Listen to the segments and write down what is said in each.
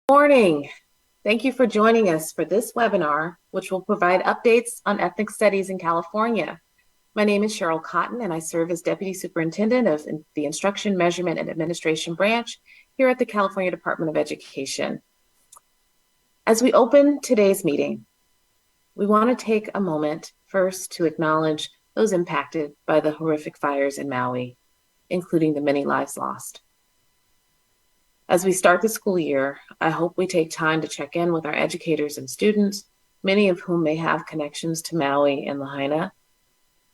Morning. Thank you for joining us for this webinar, which will provide updates on ethnic studies in California. My name is Cheryl Cotton, and I serve as Deputy Superintendent of the Instruction, Measurement, and Administration Branch here at the California Department of Education. As we open today's meeting, we want to take a moment first to acknowledge those impacted by the horrific fires in Maui, including the many lives lost. As we start the school year, I hope we take time to check in with our educators and students, many of whom may have connections to Maui and Lahaina,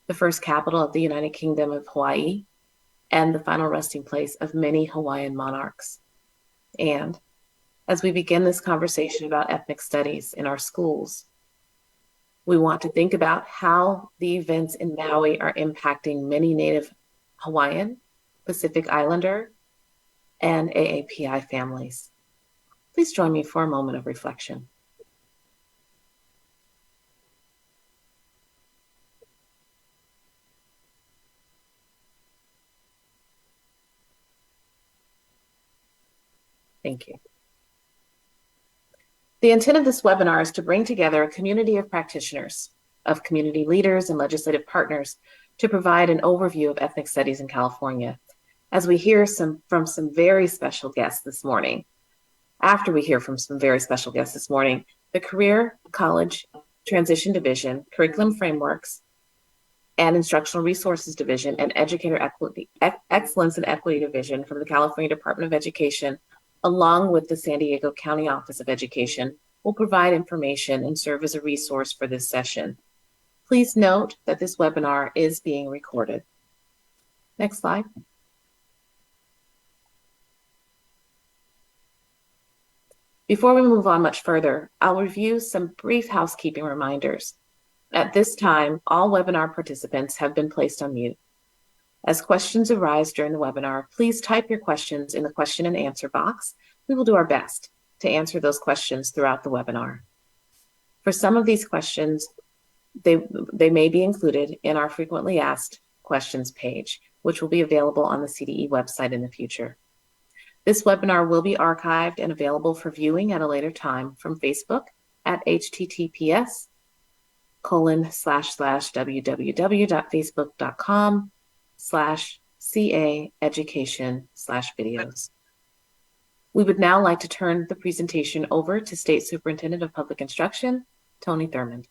the first capital of the United Kingdom of Hawaii, and the final resting place of many Hawaiian monarchs. And as we begin this conversation about ethnic studies in our schools, we want to think about how the events in Maui are impacting many Native Hawaiian, Pacific Islander, and AAPI families. Please join me for a moment of reflection. Thank you. The intent of this webinar is to bring together a community of practitioners, of community leaders and legislative partners to provide an overview of ethnic studies in California, as we hear from some very special guests this morning. After we hear from some very special guests this morning, the Career College Transition Division, Curriculum Frameworks, and Instructional Resources Division, and Educator Excellence and Equity Division from the California Department of Education, along with the San Diego County Office of Education, will provide information and serve as a resource for this session. Please note that this webinar is being recorded. Next slide. Before we move on much further, I'll review some brief housekeeping reminders. At this time, all webinar participants have been placed on mute. As questions arise during the webinar, please type your questions in the question and answer box. We will do our best to answer those questions throughout the webinar. For some of these questions, they may be included in our frequently asked questions page, which will be available on the CDE website in the future. This webinar will be archived and available for viewing at a later time from Facebook at https://www.facebook.com/CA education/videos. We would now like to turn the presentation over to State Superintendent of Public Instruction, Tony Thurmond.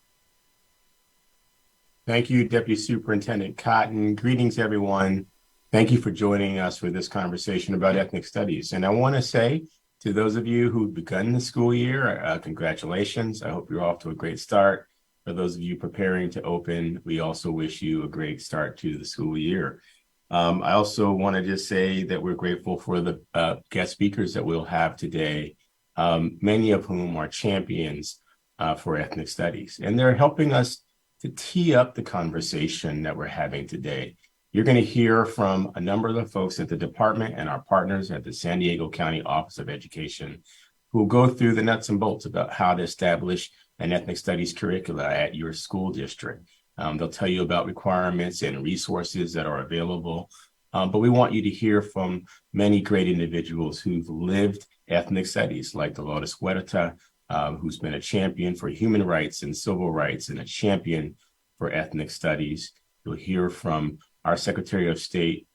Thank you, Deputy Superintendent Cotton. Greetings, everyone. Thank you for joining us for this conversation about ethnic studies. And I want to say to those of you who've begun the school year, congratulations. I hope you're off to a great start. For those of you preparing to open, we also wish you a great start to the school year. I also want to just say that we're grateful for the guest speakers that we'll have today, many of whom are champions for ethnic studies. And they're helping us to tee up the conversation that we're having today. You're going to hear from a number of the folks at the department and our partners at the San Diego County Office of Education who will go through the nuts and bolts about how to establish an ethnic studies curricula at your school district. They'll tell you about requirements and resources that are available, but we want you to hear from many great individuals who've lived ethnic studies, like Dolores Huerta, who's been a champion for human rights and civil rights and a champion for ethnic studies. You'll hear from our Secretary of State,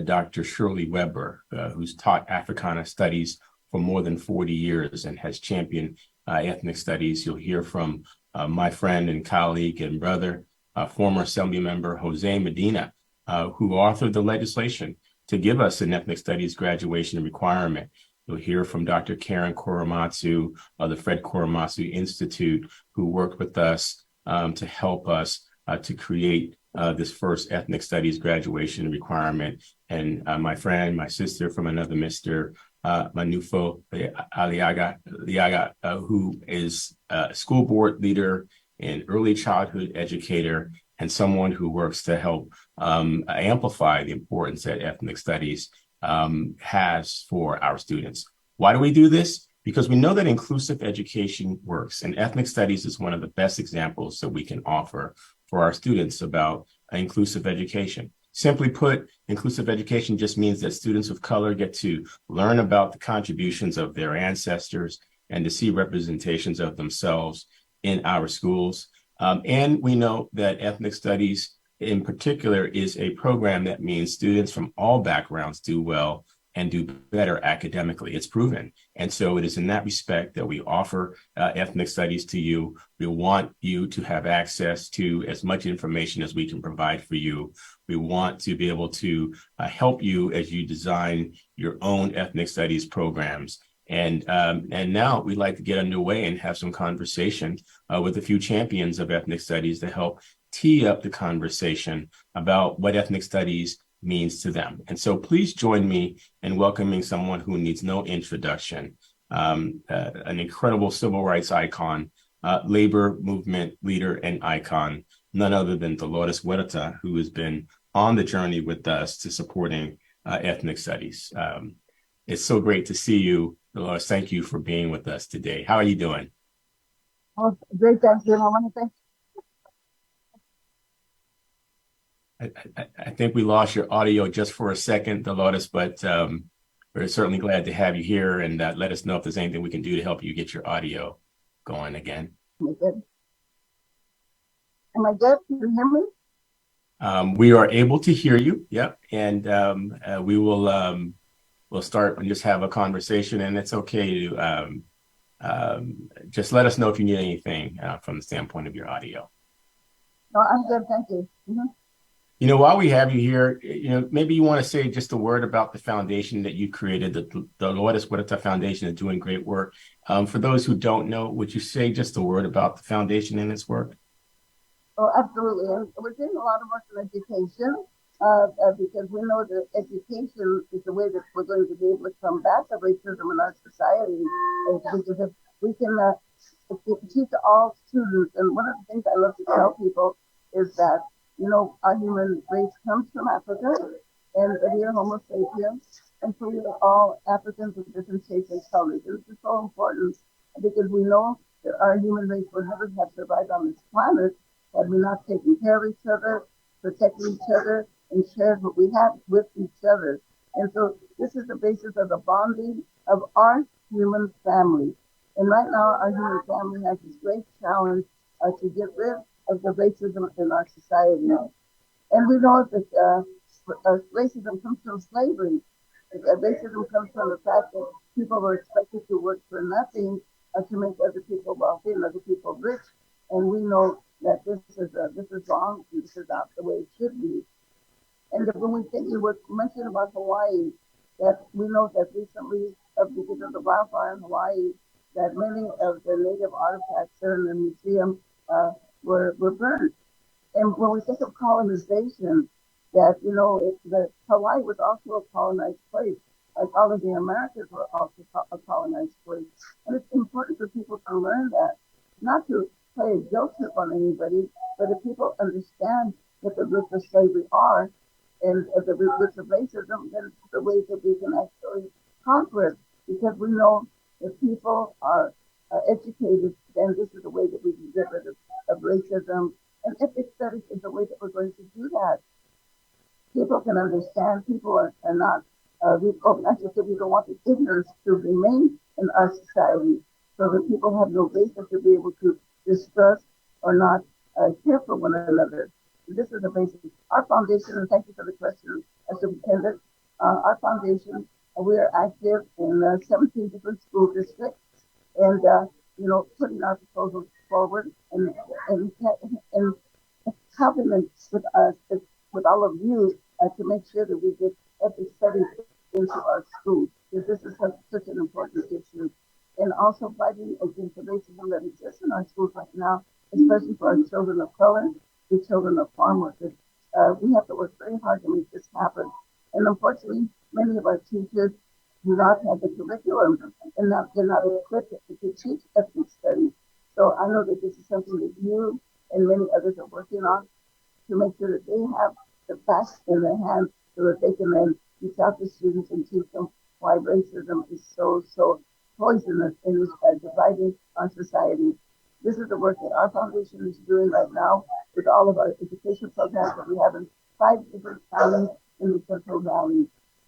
Dr. Shirley Weber, who's taught Africana studies for more than 40 years and has championed ethnic studies. You'll hear from my friend and colleague and brother, former Assembly member Jose Medina, who authored the legislation to give us an ethnic studies graduation requirement. You'll hear from Dr. Karen Korematsu of the Fred Korematsu Institute, who worked with us to help us to create this first ethnic studies graduation requirement. And my friend, my sister from another Mr. Manufo Aliaga, who is a school board leader and early childhood educator, and someone who works to help amplify the importance that ethnic studies has for our students. Why do we do this? Because we know that inclusive education works, and ethnic studies is one of the best examples that we can offer for our students about inclusive education. Simply put, inclusive education just means that students of color get to learn about the contributions of their ancestors and to see representations of themselves in our schools. And we know that ethnic studies in particular is a program that means students from all backgrounds do well and do better academically. It's proven. And so it is in that respect that we offer ethnic studies to you. We want you to have access to as much information as we can provide for you. We want to be able to help you as you design your own ethnic studies programs. And now we'd like to get underway and have some conversation with a few champions of ethnic studies to help tee up the conversation about what ethnic studies means to them. And so please join me in welcoming someone who needs no introduction, an incredible civil rights icon, labor movement leader and icon, none other than Dolores Huerta, who has been on the journey with us to supporting ethnic studies. It's so great to see you, Dolores. Thank you for being with us today. How are you doing? Oh, great, thank you. I want to thank I think we lost your audio just for a second, Dolores, but we're certainly glad to have you here, and let us know if there's anything we can do to help you get your audio going again. you. Good. Am I good? Can you hear me? We are able to hear you. Yep. And we will we'll start and just have a conversation, and it's okay to just let us know if you need anything from the standpoint of your audio. No, I'm good, thank you. Mm-hmm. You know, while we have you here, you know, maybe you want to say just a word about the foundation that you created. The Dolores Huerta Foundation is doing great work. For those who don't know, would you say just a word about the foundation and its work? Oh, absolutely. And we're doing a lot of work in education because we know that education is the way that we're going to be able to combat the racism in our society. Because if we can teach all students, and one of the things I love to tell people is that, you know, our human race comes from Africa, and we are Homo sapiens, and so we are all Africans of different shapes and colors. And this is so important because we know that our human race would never have survived on this planet had we not taken care of each other, protected each other, and shared what we have with each other. And so this is the basis of the bonding of our human family. And right now, our human family has this great challenge to get rid of the racism in our society. And we know that racism comes from slavery. Racism comes from the fact that people were expected to work for nothing to make other people wealthy and other people rich. And we know that this is wrong, and this is not the way it should be. And when we think you were mentioning about Hawaii, that we know that recently, because of the wildfire in Hawaii, that many of the native artifacts there in the museum were burned. And when we think of colonization, that, you know, that Hawaii was also a colonized place, like all of the Americas were also a colonized place. And it's important for people to learn that, not to play a guilt trip on anybody, but if people understand what the roots of slavery are and the roots of racism, then the ways that we can actually conquer it. Because we know if people are educated, then this is the way that we can get rid of racism. And ethnic studies is the way that we're going to do that. People can understand, people are not, we don't want the ignorance to remain in our society so that people have no basis to be able to distrust or not care for one another. This is the basis. Our foundation, and thank you for the question, Superintendent, our foundation, we are active in 17 different school districts and, you know, putting our proposals forward and helping them with us, with all of you, to make sure that we get ethnic studies into our schools, because this is such an important issue. And also fighting against the racism that exists in our schools right now, especially for our children of color, the children of farm workers. We have to work very hard to make this happen. And unfortunately, many of our teachers do not have the curriculum and they're not equipped to teach ethnic studies. So I know that this is something that you and many others are working on to make sure that they have the facts in their hands so that they can then reach out to students and teach them why racism is so poisonous and is dividing our society. This is the work that our foundation is doing right now with all of our education programs that we have 5 different towns in the Central Valley.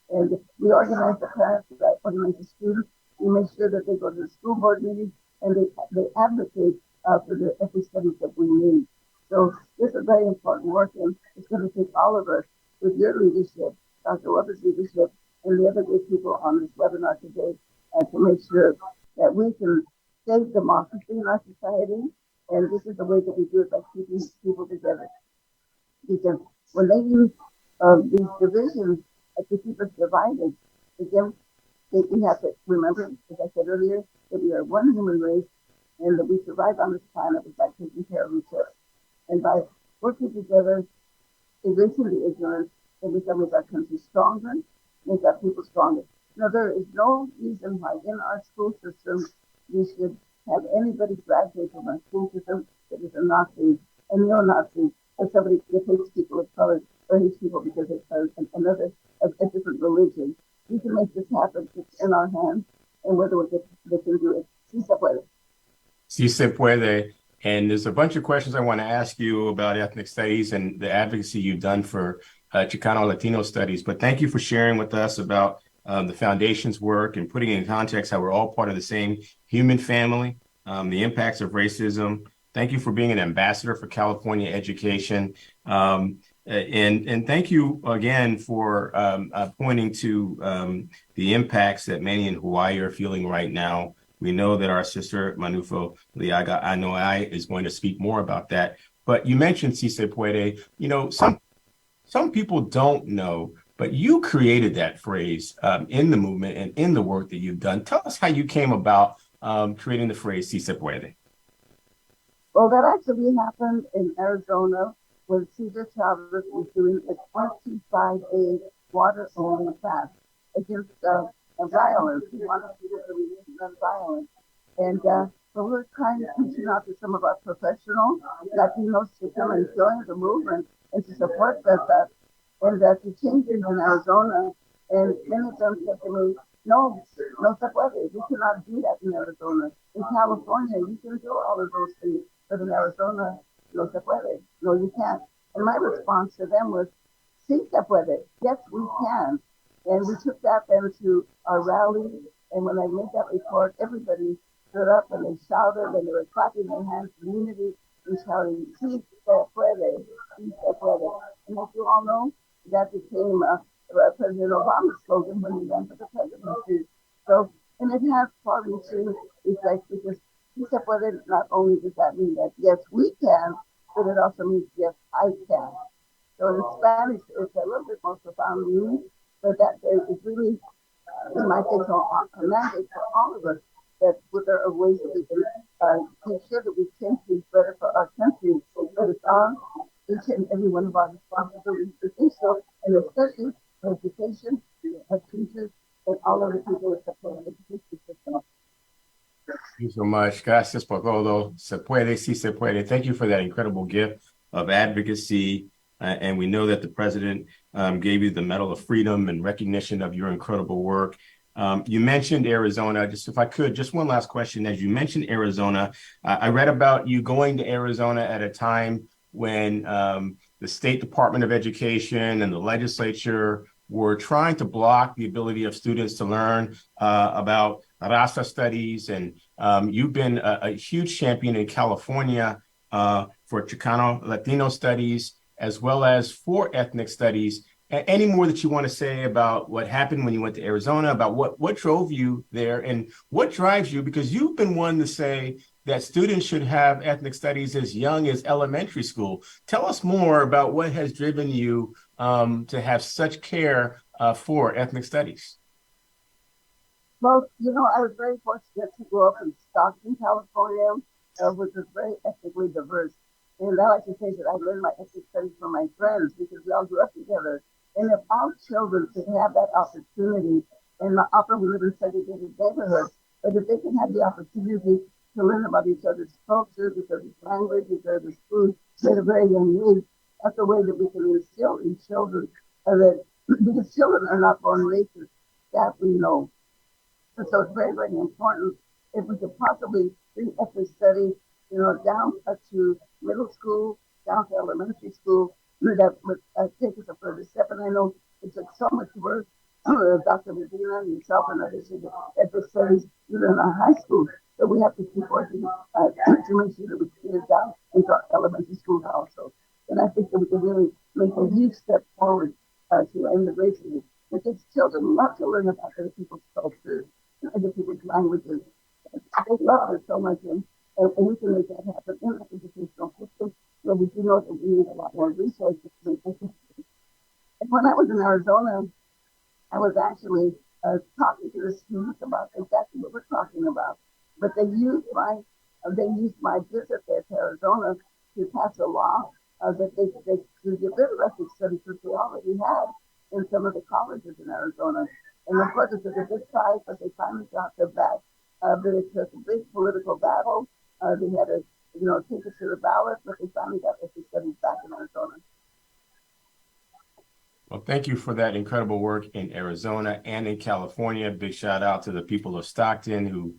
And we organize the parents, we organize the students, we make sure that they go to the school board meetings, and they advocate for the ethnic studies that we need. So this is very important work, and it's going to take all of us with your leadership, Dr. Weber's leadership, and the other great people on this webinar today to make sure that we can save democracy in our society. And this is the way that we do it, by keeping people together. Because when they use these divisions to keep us divided, again, we have to remember, as I said earlier, that we are one human race and that we survive on this planet by taking care of each other. And by working together, erasing the ignorance, and we can make our country stronger, make our people stronger. Now, there is no reason why in our school system we should have anybody graduate from our school system that is a Nazi, a neo-Nazi, or somebody that hates people of color, or hates people because they are a different religion. We can make this happen. It's in our hands, and whether they can do it. Sí se puede. Si se puede. And there's a bunch of questions I want to ask you about ethnic studies and the advocacy you've done for Chicano Latino studies. But thank you for sharing with us about the foundation's work and putting in context how we're all part of the same human family, the impacts of racism. Thank you for being an ambassador for California education. And thank you again for pointing to the impacts that many in Hawaii are feeling right now. We know that our sister Manufo Liaga Anoa'i is going to speak more about that. But you mentioned Si se puede. You know, some people don't know, but you created that phrase in the movement and in the work that you've done. Tell us how you came about creating the phrase Si se puede. Well, that actually happened in Arizona when Cesar Chavez was doing a 25-day water-only fast against violence. He wanted people to remain nonviolent. And so we're kind of reaching out to some of our professional Latinos to come and join the movement and to support that and to change things in Arizona. And many of them said to me, no se puede. We cannot do that in Arizona. In California, you can do all of those things, but in Arizona, no se puede. No, you can't. And my response to them was, sí se puede. Yes, we can. And we took that then to our rally. And when I made that report, everybody stood up and they shouted and they were clapping their hands in unity and shouting, sí se puede, sí se puede. And as you all know, that became President Obama's slogan when he ran for the presidency. So, and it has partly to reflect because sí se puede, not only does that mean that yes, we can, but it also means yes, I can. So in Spanish, it's a little bit more profound meaning, but that is really, in my take, a mandate for all of us that there are ways that we can make sure that we change things better for our country. But it's on each and every one of our responsibilities to do so, and especially for education, our teachers, and all of the people that support the education system. Thank you so much. Gracias por todo. Se puede, si se puede. Thank you for that incredible gift of advocacy. And we know that the president gave you the Medal of Freedom and recognition of your incredible work. You mentioned Arizona. Just if I could, just one last question. As you mentioned Arizona, I read about you going to Arizona at a time when the State Department of Education and the legislature were trying to block the ability of students to learn about Raza studies. And you've been a huge champion in California for Chicano Latino studies, as well as for ethnic studies. Any more that you want to say about what happened when you went to Arizona, about what drove you there and what drives you? Because you've been one to say that students should have ethnic studies as young as elementary school. Tell us more about what has driven you to have such care for ethnic studies. Well, you know, I was very fortunate to grow up in Stockton, California, which is very ethnically diverse. And I like to say that I learned my ethnic studies from my friends because we all grew up together. And if our children could have that opportunity, and often we live in segregated neighborhoods, but if they can have the opportunity to learn about each other's culture, each other's language, each other's food at a very young age, that's a way that we can instill in children that because children are not born racist, that we know. And so it's very, very important if we could possibly bring ethnic studies, you know, down to middle school, down to elementary school, that would take us a further step. And I know it took so much work, Dr. Medina and yourself and others at the studies, even in our high school, that we have to keep working to make sure that we get it down into our elementary schools also. And I think that we can really make a huge step forward to immigration, because children love to learn about other people's culture, other people's languages. They love it so much, and we can make that happen in the educational system. So we do know that we need a lot more resources. And when I was in Arizona, I was actually talking to the students about exactly what we're talking about. But they used my visit there to Arizona to pass a law that they to get rid of ethnic studies, which we already had in some of the colleges in Arizona. And of course, it took a big fight, but they finally got their back. But it took a big political battle. They had to, take it to the ballot, but they finally got ethnic studies back in Arizona. Well, thank you for that incredible work in Arizona and in California. Big shout out to the people of Stockton who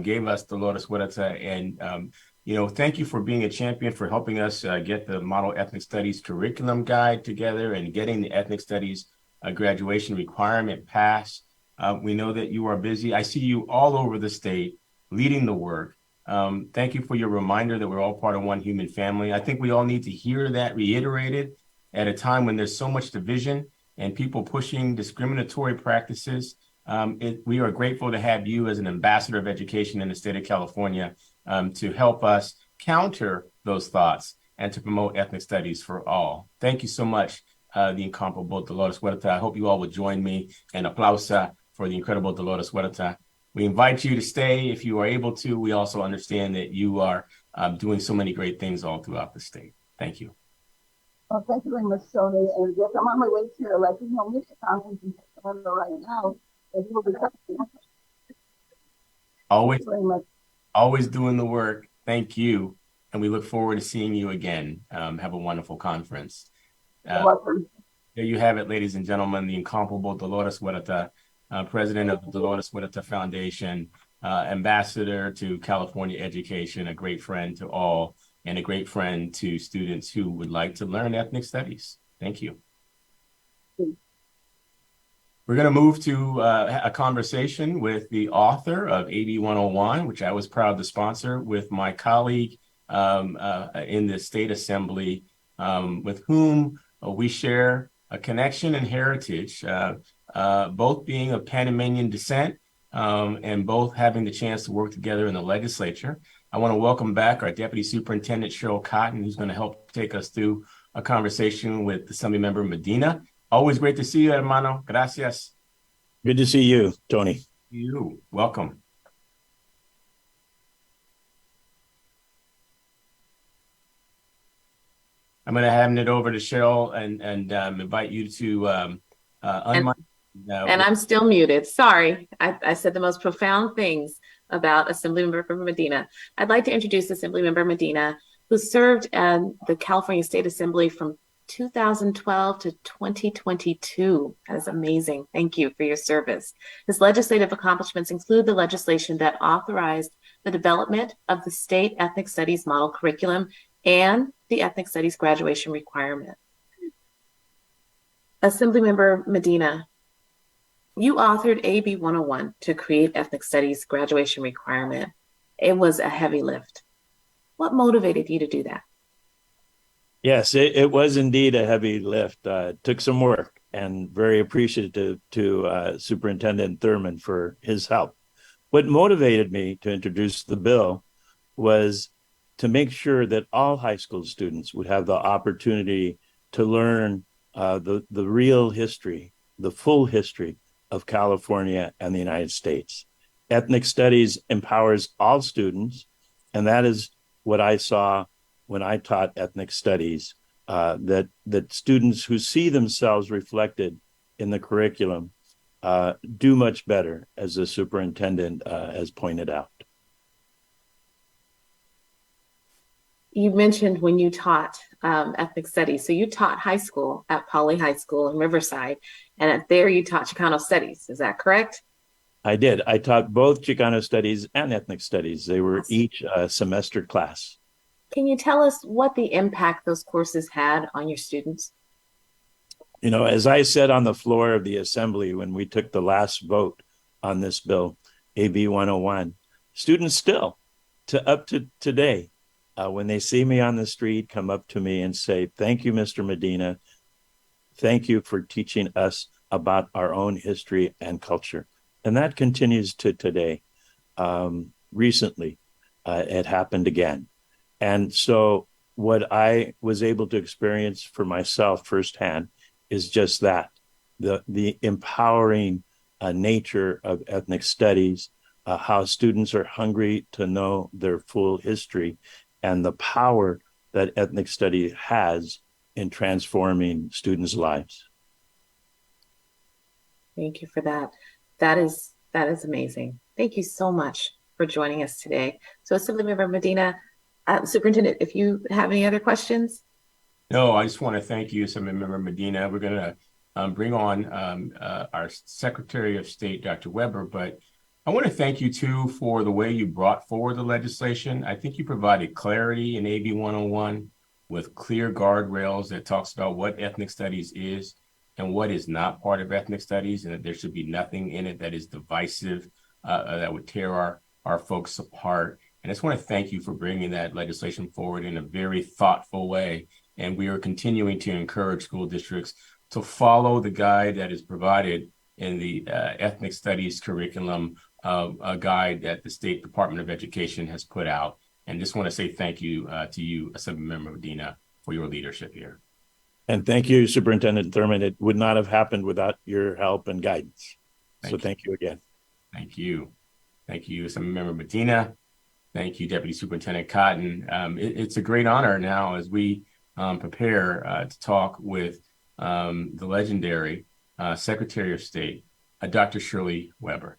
gave us Dolores Huerta. And, thank you for being a champion, for helping us get the Model Ethnic Studies curriculum guide together and getting the Ethnic Studies graduation requirement passed. We know that you are busy. I see you all over the state leading the work. Thank you for your reminder that we're all part of one human family. I think we all need to hear that reiterated at a time when there's so much division and people pushing discriminatory practices. We are grateful to have you as an ambassador of education in the state of California to help us counter those thoughts and to promote ethnic studies for all. Thank you so much, the incomparable Dolores Huerta. I hope you all would join me in aplausa for the incredible Dolores Huerta. We invite you to stay if you are able to. We also understand that you are doing so many great things all throughout the state. Thank you. Well, thank you very much, Tony. And yes, I'm on my way to the Latino Media Conference in Sacramento right now. And you will be coming. Always, Thank you very much. Always doing the work. Thank you. And we look forward to seeing you again. Have a wonderful conference. You're welcome. There you have it, ladies and gentlemen, the incomparable Dolores Huerta, president of the Dolores Huerta Foundation, ambassador to California education, a great friend to all, and a great friend to students who would like to learn ethnic studies. Thank you. We're going to move to a conversation with the author of AB 101, which I was proud to sponsor with my colleague in the State Assembly, with whom we share a connection and heritage, both being of Panamanian descent and both having the chance to work together in the legislature. I want to welcome back our Deputy Superintendent, Cheryl Cotton, who's going to help take us through a conversation with Assemblymember Medina. Always great to see you, hermano. Gracias. Good to see you, Tony. You. Welcome. I'm going to hand it over to Cheryl and invite you to unmic. And I'm still muted. Sorry. I said the most profound things about Assemblymember Medina. I'd like to introduce Assemblymember Medina, who served in the California State Assembly from 2012 to 2022. That is amazing. Thank you for your service. His legislative accomplishments include the legislation that authorized the development of the state ethnic studies model curriculum and the ethnic studies graduation requirement. Assemblymember Medina, you authored AB 101 to create ethnic studies graduation requirement. It was a heavy lift. What motivated you to do that? Yes, it was indeed a heavy lift. It took some work, and very appreciative to Superintendent Thurman for his help. What motivated me to introduce the bill was to make sure that all high school students would have the opportunity to learn the real history, the full history of California and the United States. Ethnic studies empowers all students, and that is what I saw when I taught ethnic studies, that students who see themselves reflected in the curriculum do much better, as the superintendent has pointed out. You mentioned when you taught ethnic studies. So you taught high school at Poly High School in Riverside, and there you taught Chicano studies. Is that correct? I did. I taught both Chicano studies and ethnic studies. They were each a semester class. Can you tell us what the impact those courses had on your students? You know, as I said on the floor of the assembly when we took the last vote on this bill, AB 101, students still, to up to today, when they see me on the street, come up to me and say, "Thank you, Mr. Medina. Thank you for teaching us about our own history and culture." And that continues to today. Recently, it happened again. And so, what I was able to experience for myself firsthand is just that, the empowering nature of ethnic studies, how students are hungry to know their full history, and the power that ethnic study has in transforming students' lives. Thank you for that. That is amazing. Thank you so much for joining us today. So, Assemblymember Medina, Superintendent, if you have any other questions. No, I just want to thank you, Assemblymember Medina. We're going to bring on our Secretary of State, Dr. Weber, but I want to thank you too for the way you brought forward the legislation. I think you provided clarity in AB 101 with clear guardrails that talks about what ethnic studies is and what is not part of ethnic studies, and that there should be nothing in it that is divisive, that would tear our folks apart. And I just want to thank you for bringing that legislation forward in a very thoughtful way. And we are continuing to encourage school districts to follow the guide that is provided in the ethnic studies curriculum, a guide that the State Department of Education has put out. And just want to say thank you to you, Assemblymember Medina, for your leadership here. And thank you, Superintendent Thurmond. It would not have happened without your help and guidance. Thank you again. Thank you. Thank you, Assemblymember Medina. Thank you, Deputy Superintendent Cotton. It's a great honor now as we prepare to talk with the legendary Secretary of State, Dr. Shirley Weber.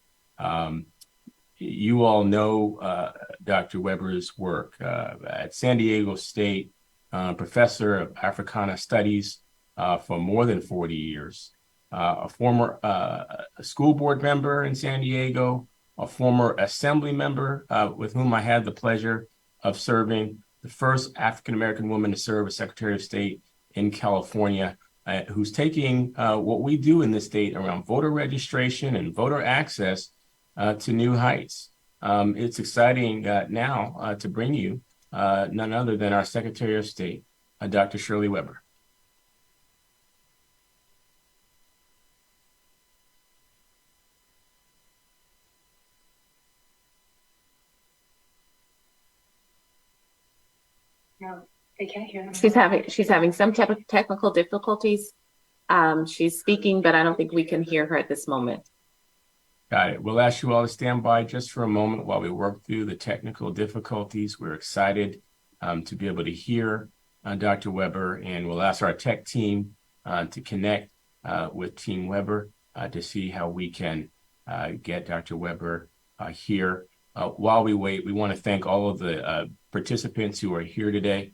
You all know Dr. Weber's work at San Diego State, professor of Africana Studies for more than 40 years, a former school board member in San Diego, a former assembly member with whom I had the pleasure of serving, the first African-American woman to serve as Secretary of State in California, who's taking what we do in the state around voter registration and voter access to new heights. It's exciting now to bring you none other than our Secretary of State, Dr. Shirley Weber. No, they can't hear them. She's having some type of technical difficulties. She's speaking, but I don't think we can hear her at this moment. Got it. We'll ask you all to stand by just for a moment while we work through the technical difficulties. We're excited to be able to hear Dr. Weber, and we'll ask our tech team to connect with Team Weber to see how we can get Dr. Weber here. While we wait, we want to thank all of the participants who are here today.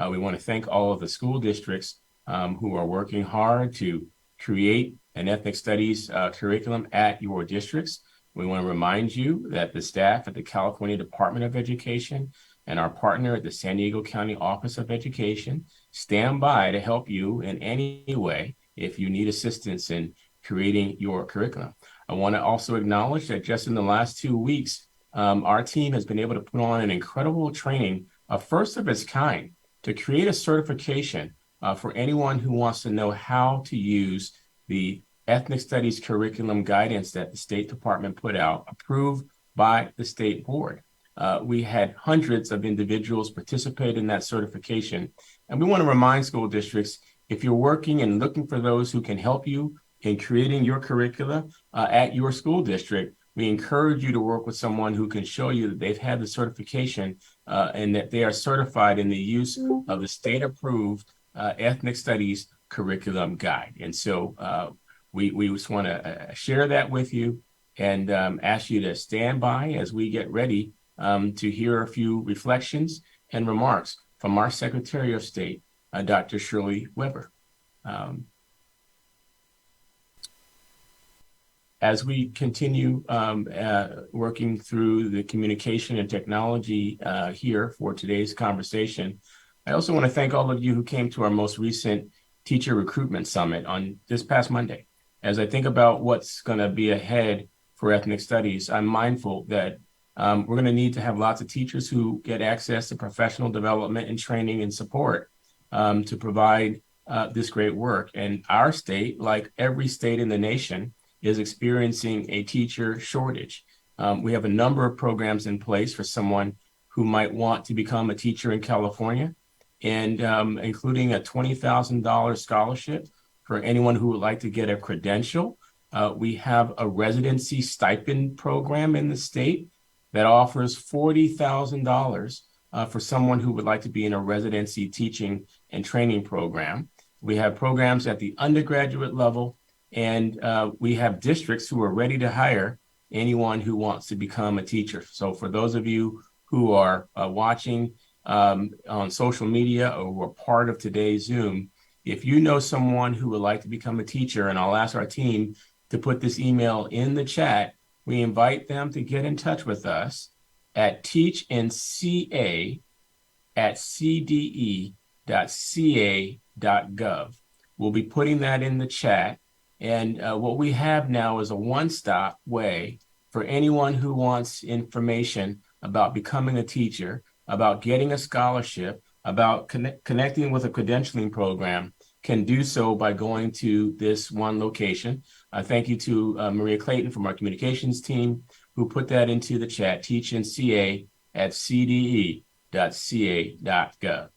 We want to thank all of the school districts who are working hard to create an ethnic studies curriculum at your districts. We want to remind you that the staff at the California Department of Education and our partner at the San Diego County Office of Education stand by to help you in any way if you need assistance in creating your curriculum. I want to also acknowledge that just in the last 2 weeks, our team has been able to put on an incredible training, a first of its kind, to create a certification for anyone who wants to know how to use the ethnic studies curriculum guidance that the State Department put out, approved by the state board. We had hundreds of individuals participate in that certification. And we want to remind school districts, if you're working and looking for those who can help you in creating your curricula at your school district, we encourage you to work with someone who can show you that they've had the certification and that they are certified in the use of the state-approved ethnic studies curriculum guide. And so we just want to share that with you and ask you to stand by as we get ready to hear a few reflections and remarks from our Secretary of State, Dr. Shirley Weber. as we continue working through the communication and technology here for today's conversation, I also want to thank all of you who came to our most recent Teacher Recruitment Summit on this past Monday. As I think about what's going to be ahead for ethnic studies, I'm mindful that we're going to need to have lots of teachers who get access to professional development and training and support to provide this great work. And our state, like every state in the nation, is experiencing a teacher shortage. We have a number of programs in place for someone who might want to become a teacher in California, and including a $20,000 scholarship for anyone who would like to get a credential. We have a residency stipend program in the state that offers $40,000 for someone who would like to be in a residency teaching and training program. We have programs at the undergraduate level, and we have districts who are ready to hire anyone who wants to become a teacher. So for those of you who are watching on social media or were part of today's Zoom, if you know someone who would like to become a teacher, and I'll ask our team to put this email in the chat, we invite them to get in touch with us at teachnca@cde.ca.gov. We'll be putting that in the chat. And what we have now is a one-stop way for anyone who wants information about becoming a teacher, about getting a scholarship, about connecting with a credentialing program, can do so by going to this one location. Thank you to Maria Clayton from our communications team who put that into the chat, teachnca@cde.ca.gov.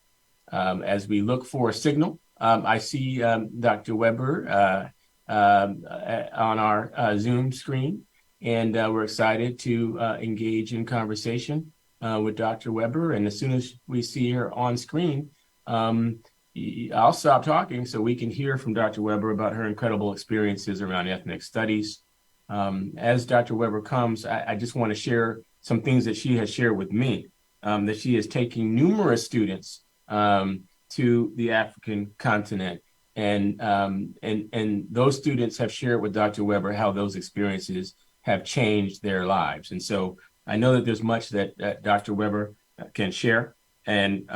As we look for a signal, I see Dr. Weber on our Zoom screen, and we're excited to engage in conversation with Dr. Weber. And as soon as we see her on screen, I'll stop talking so we can hear from Dr. Weber about her incredible experiences around ethnic studies. As Dr. Weber comes, I just want to share some things that she has shared with me, that she is taking numerous students to the African continent. And those students have shared with Dr. Weber how those experiences have changed their lives. And so I know that there's much that Dr. Weber can share, and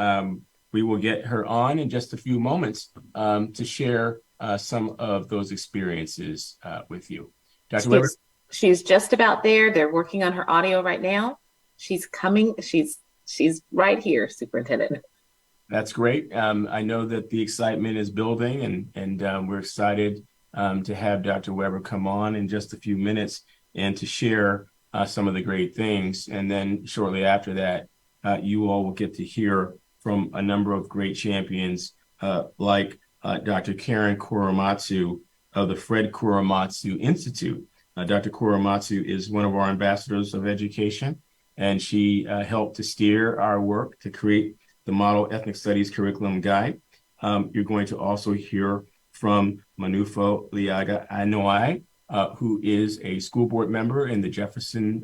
we will get her on in just a few moments to share some of those experiences with you. Dr. Weber? She's just about there. They're working on her audio right now. She's coming. She's right here, Superintendent. That's great. I know that the excitement is building, and we're excited to have Dr. Weber come on in just a few minutes and to share some of the great things. And then shortly after that, you all will get to hear from a number of great champions like Dr. Karen Korematsu of the Fred Korematsu Institute. Dr. Korematsu is one of our ambassadors of education, and she helped to steer our work to create the Model Ethnic Studies Curriculum Guide. You're going to also hear from Manufo Liaga Anoai, who is a school board member in the Jefferson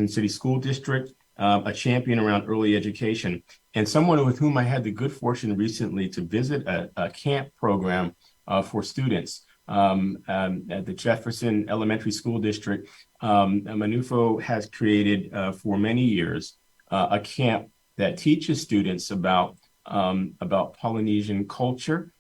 City School District, a champion around early education, and someone with whom I had the good fortune recently to visit a camp program for students at the Jefferson Elementary School District. Manufo has created for many years a camp that teaches students about Polynesian culture.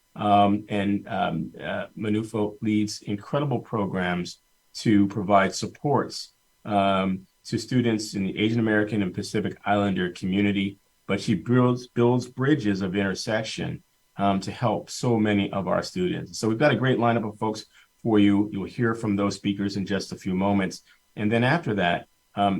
Manufo leads incredible programs to provide supports to students in the Asian American and Pacific Islander community, but she builds bridges of intersection to help so many of our students. So we've got a great lineup of folks for you. You'll hear from those speakers in just a few moments. And then after that,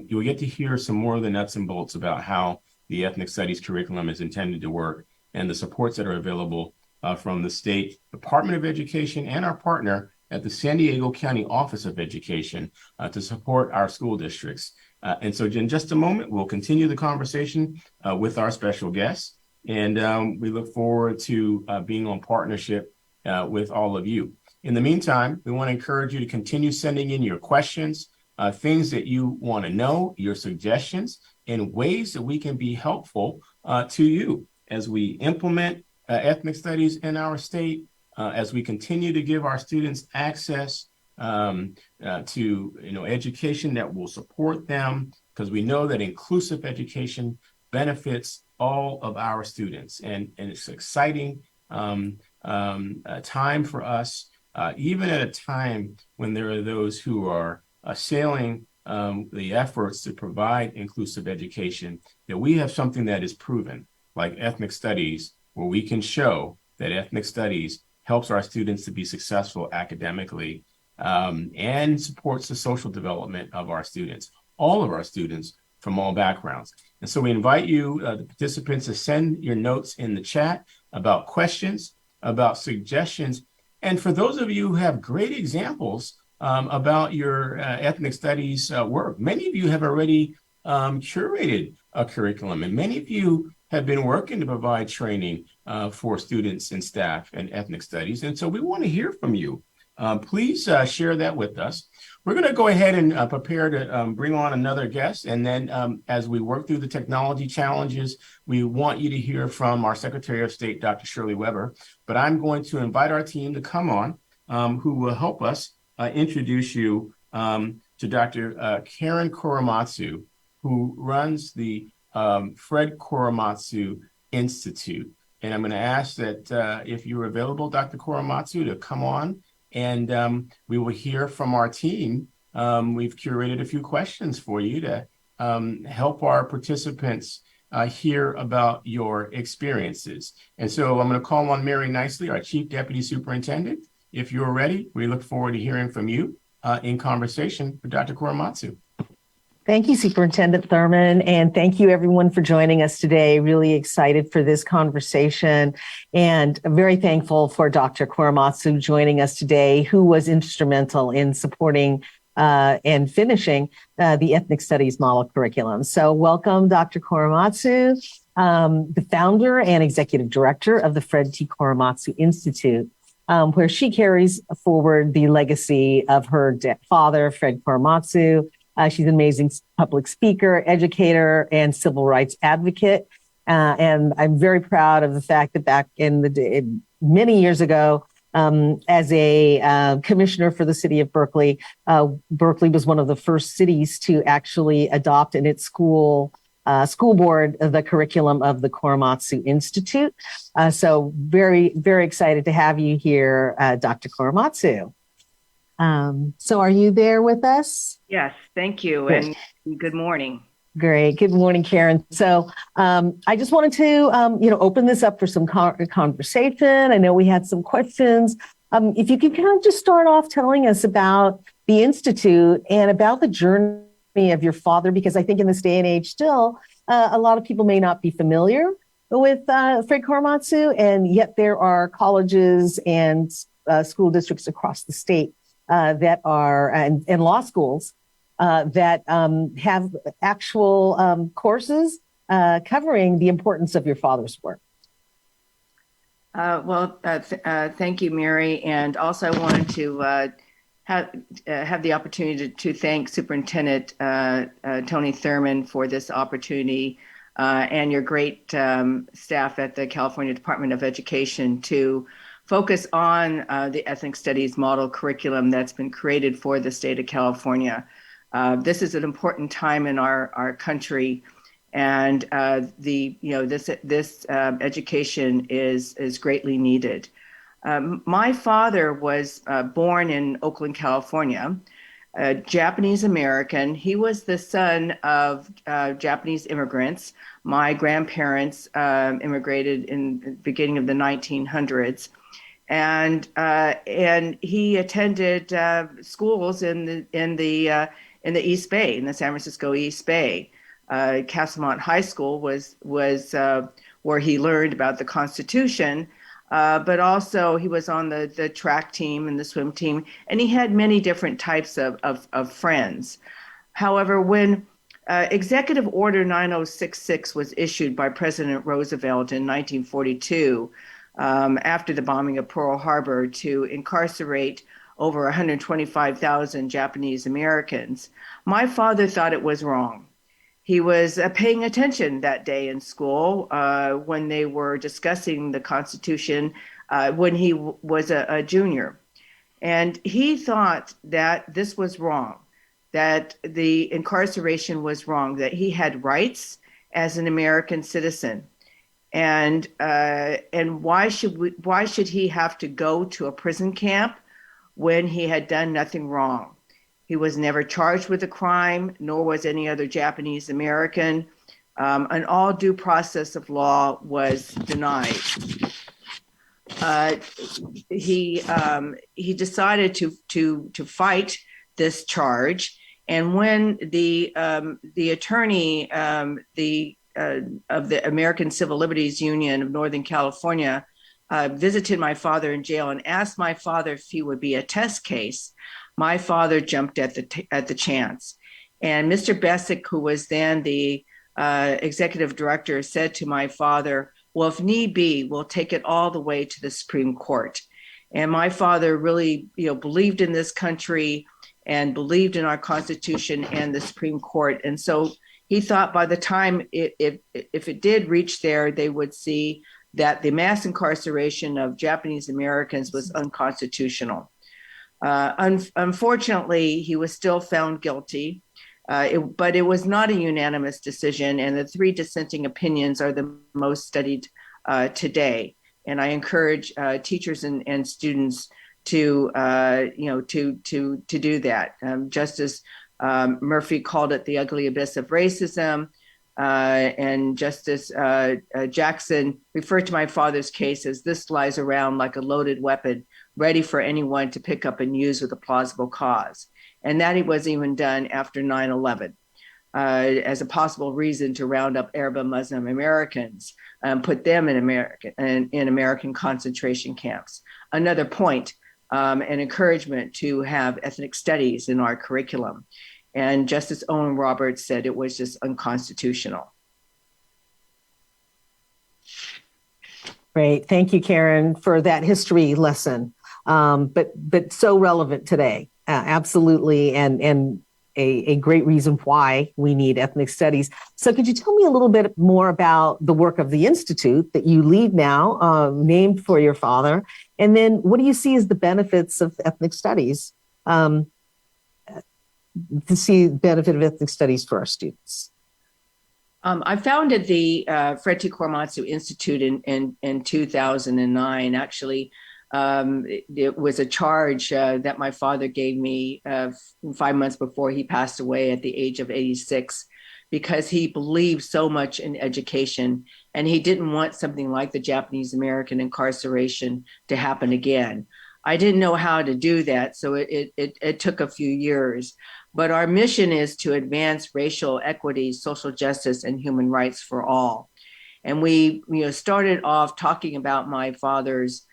you'll get to hear some more of the nuts and bolts about how the ethnic studies curriculum is intended to work and the supports that are available from the State Department of Education and our partner at the San Diego County Office of Education to support our school districts. And so in just a moment, we'll continue the conversation with our special guests. And we look forward to being on partnership with all of you. In the meantime, we want to encourage you to continue sending in your questions, things that you want to know, your suggestions, and ways that we can be helpful to you as we implement ethnic studies in our state, as we continue to give our students access to education that will support them, because we know that inclusive education benefits all of our students, and it's exciting time for us, even at a time when there are those who are assailing the efforts to provide inclusive education, that we have something that is proven, like ethnic studies, where we can show that ethnic studies helps our students to be successful academically, and supports the social development of our students, all of our students from all backgrounds. And so we invite you, the participants, to send your notes in the chat about questions, about suggestions. And for those of you who have great examples about your ethnic studies work, many of you have already curated a curriculum, and many of you have been working to provide training for students and staff in ethnic studies. And so we want to hear from you. Please share that with us. We're going to go ahead and prepare to bring on another guest. And then as we work through the technology challenges, we want you to hear from our Secretary of State, Dr. Shirley Weber. But I'm going to invite our team to come on, who will help us introduce you to Dr. Karen Korematsu, who runs the Fred Korematsu Institute. And I'm going to ask that if you're available, Dr. Korematsu, to come on, and we will hear from our team. We've curated a few questions for you to help our participants hear about your experiences. And so I'm going to call on Mary Nicely, our Chief Deputy Superintendent. If you're ready, we look forward to hearing from you in conversation with Dr. Korematsu. Thank you, Superintendent Thurman, and thank you everyone for joining us today. Really excited for this conversation, and I'm very thankful for Dr. Korematsu joining us today, who was instrumental in supporting and finishing the Ethnic Studies Model Curriculum. So welcome, Dr. Korematsu, the founder and executive director of the Fred T. Korematsu Institute, where she carries forward the legacy of her father, Fred Korematsu. She's an amazing public speaker, educator, and civil rights advocate. And I'm very proud of the fact that back in the day, many years ago, as a commissioner for the city of Berkeley, Berkeley was one of the first cities to actually adopt in its school board the curriculum of the Korematsu Institute. So very, very excited to have you here, Dr. Korematsu. So are you there with us? Yes, thank you. Good. And good morning. Great. Good morning, Karen. So I just wanted to, open this up for some conversation. I know we had some questions. If you could kind of just start off telling us about the Institute and about the journey of your father, because I think in this day and age still, a lot of people may not be familiar with Fred Korematsu, and yet there are colleges and school districts across the state that are, and law schools that have actual courses covering the importance of your father's work. Thank you, Mary. And also I wanted to have the opportunity to thank Superintendent Tony Thurman for this opportunity and your great staff at the California Department of Education to focus on the Ethnic Studies Model Curriculum that's been created for the state of California. This is an important time in our country, and this education is greatly needed. My father was born in Oakland, California, Japanese American. He was the son of Japanese immigrants. My grandparents immigrated in the beginning of the 1900s. And he attended schools in the East Bay, in the San Francisco East Bay. Castlemont High School was where he learned about the Constitution, but also he was on the track team and the swim team, and he had many different types of friends. However, when Executive Order 9066 was issued by President Roosevelt in 1942, after the bombing of Pearl Harbor, to incarcerate over 125,000 Japanese Americans, my father thought it was wrong. He was paying attention that day in school when they were discussing the Constitution when he was a junior. And he thought that this was wrong, that the incarceration was wrong, that he had rights as an American citizen. And why should he have to go to a prison camp when he had done nothing wrong? He was never charged with a crime, nor was any other Japanese American. And all due process of law was denied. He decided to fight this charge, and when the attorney of the American Civil Liberties Union of Northern California visited my father in jail and asked my father if he would be a test case, my father jumped at the chance. And Mr. Bessick, who was then the executive director, said to my father, well, if need be, we'll take it all the way to the Supreme Court. And my father really, believed in this country and believed in our Constitution and the Supreme Court. And so he thought by the time if it did reach there, they would see that the mass incarceration of Japanese Americans was unconstitutional. Unfortunately, he was still found guilty, but it was not a unanimous decision, and the 3 dissenting opinions are the most studied today. And I encourage teachers and students to do that. Justice Murphy called it the ugly abyss of racism, and Justice Jackson referred to my father's case as this lies around like a loaded weapon, ready for anyone to pick up and use with a plausible cause. And that was even done after 9/11 as a possible reason to round up Arab and Muslim Americans and put them in American concentration camps. Another point, an encouragement to have ethnic studies in our curriculum. And Justice Owen Roberts said it was just unconstitutional. Great. Thank you, Karen, for that history lesson. But so relevant today. Absolutely. And a great reason why we need ethnic studies. So could you tell me a little bit more about the work of the Institute that you lead now, named for your father? And then what do you see as the benefits of ethnic studies, to see the benefit of ethnic studies for our students? I founded the Fred T. Korematsu Institute in 2009. Actually, it was a charge that my father gave me 5 months before he passed away at the age of 86, because he believed so much in education, and he didn't want something like the Japanese American incarceration to happen again. I didn't know how to do that, so it took a few years. But our mission is to advance racial equity, social justice, and human rights for all. And we started off talking about my father's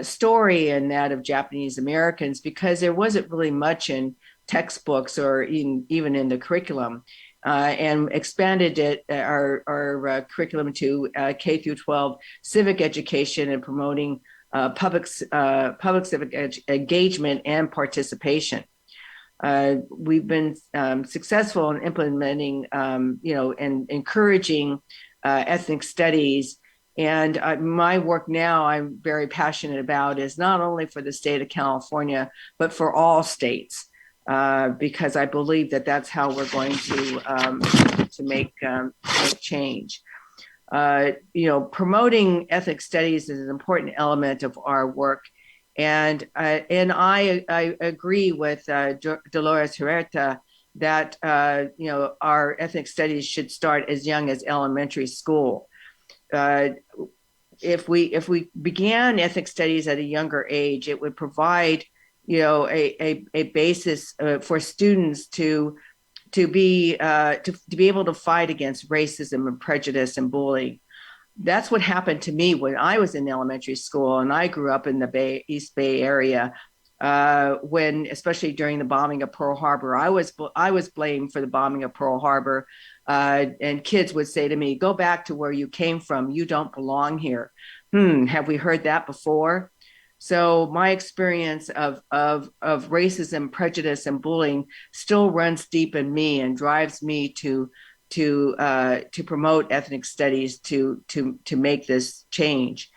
story and that of Japanese Americans, because there wasn't really much in textbooks or even in the curriculum, and expanded our curriculum to K through 12 civic education and promoting public civic engagement and participation. We've been successful in implementing, and encouraging ethnic studies. And my work now, I'm very passionate about, is not only for the state of California, but for all states, because I believe that that's how we're going to make change. Promoting ethnic studies is an important element of our work. And I agree with Dolores Huerta that our ethnic studies should start as young as elementary school. If we began ethnic studies at a younger age, it would provide a basis for students to be able to fight against racism and prejudice and bullying. That's what happened to me when I was in elementary school, and I grew up in the East Bay area. When, especially during the bombing of Pearl Harbor, I was blamed for the bombing of Pearl Harbor, and kids would say to me, "Go back to where you came from. You don't belong here." Have we heard that before? So my experience of racism, prejudice, and bullying still runs deep in me and drives me to promote ethnic studies to make this change.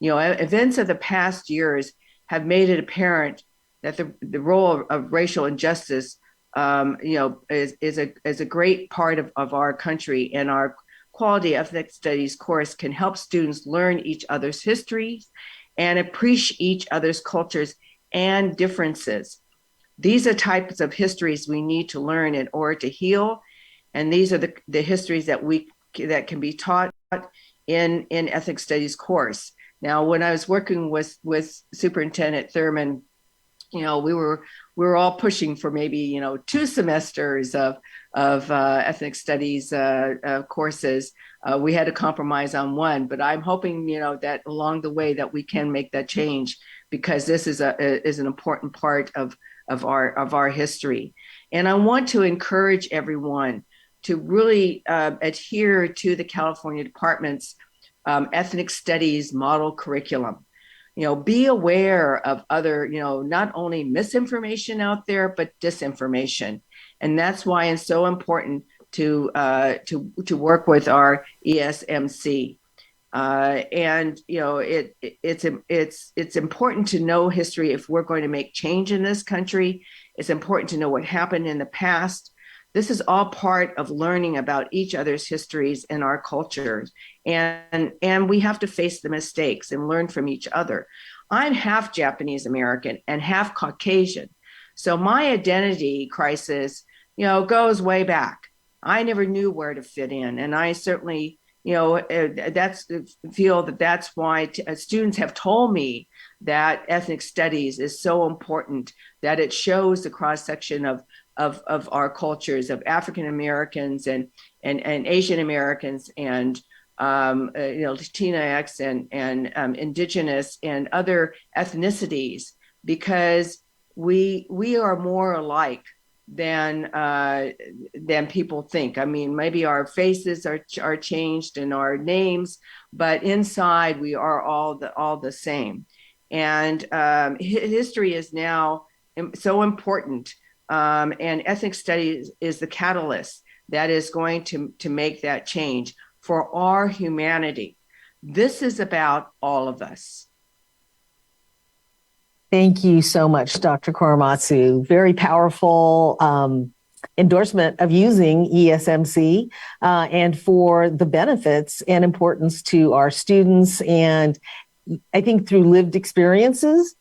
Events of the past years have made it apparent that the role of racial injustice, is a great part of our country, and our quality ethnic studies course can help students learn each other's histories and appreciate each other's cultures and differences. These are types of histories we need to learn in order to heal, and these are the histories that can be taught in ethnic studies course. Now, when I was working with Superintendent Thurman, we were all pushing for maybe 2 semesters of ethnic studies courses. We had to compromise on 1, but I'm hoping that along the way that we can make that change, because this is an important part of our history. And I want to encourage everyone to really adhere to the California Department's ethnic studies model curriculum. Be aware of other, not only misinformation out there, but disinformation. And that's why it's so important to work with our ESMC. It's important to know history if we're going to make change in this country. It's important to know what happened in the past. This is all part of learning about each other's histories and our cultures. And we have to face the mistakes and learn from each other. I'm half Japanese American and half Caucasian. So my identity crisis, goes way back. I never knew where to fit in. And I certainly, that's why students have told me that ethnic studies is so important, that it shows the cross section of our cultures, of African Americans and Asian Americans and Latinx and indigenous and other ethnicities, because we are more alike than people think. I mean, maybe our faces are changed and our names, but inside we are all the same. And history is now so important. And ethnic studies is the catalyst that is going to make that change for our humanity. This is about all of us. Thank you so much, Dr. Korematsu. Very powerful endorsement of using ESMC and for the benefits and importance to our students. And I think through lived experiences,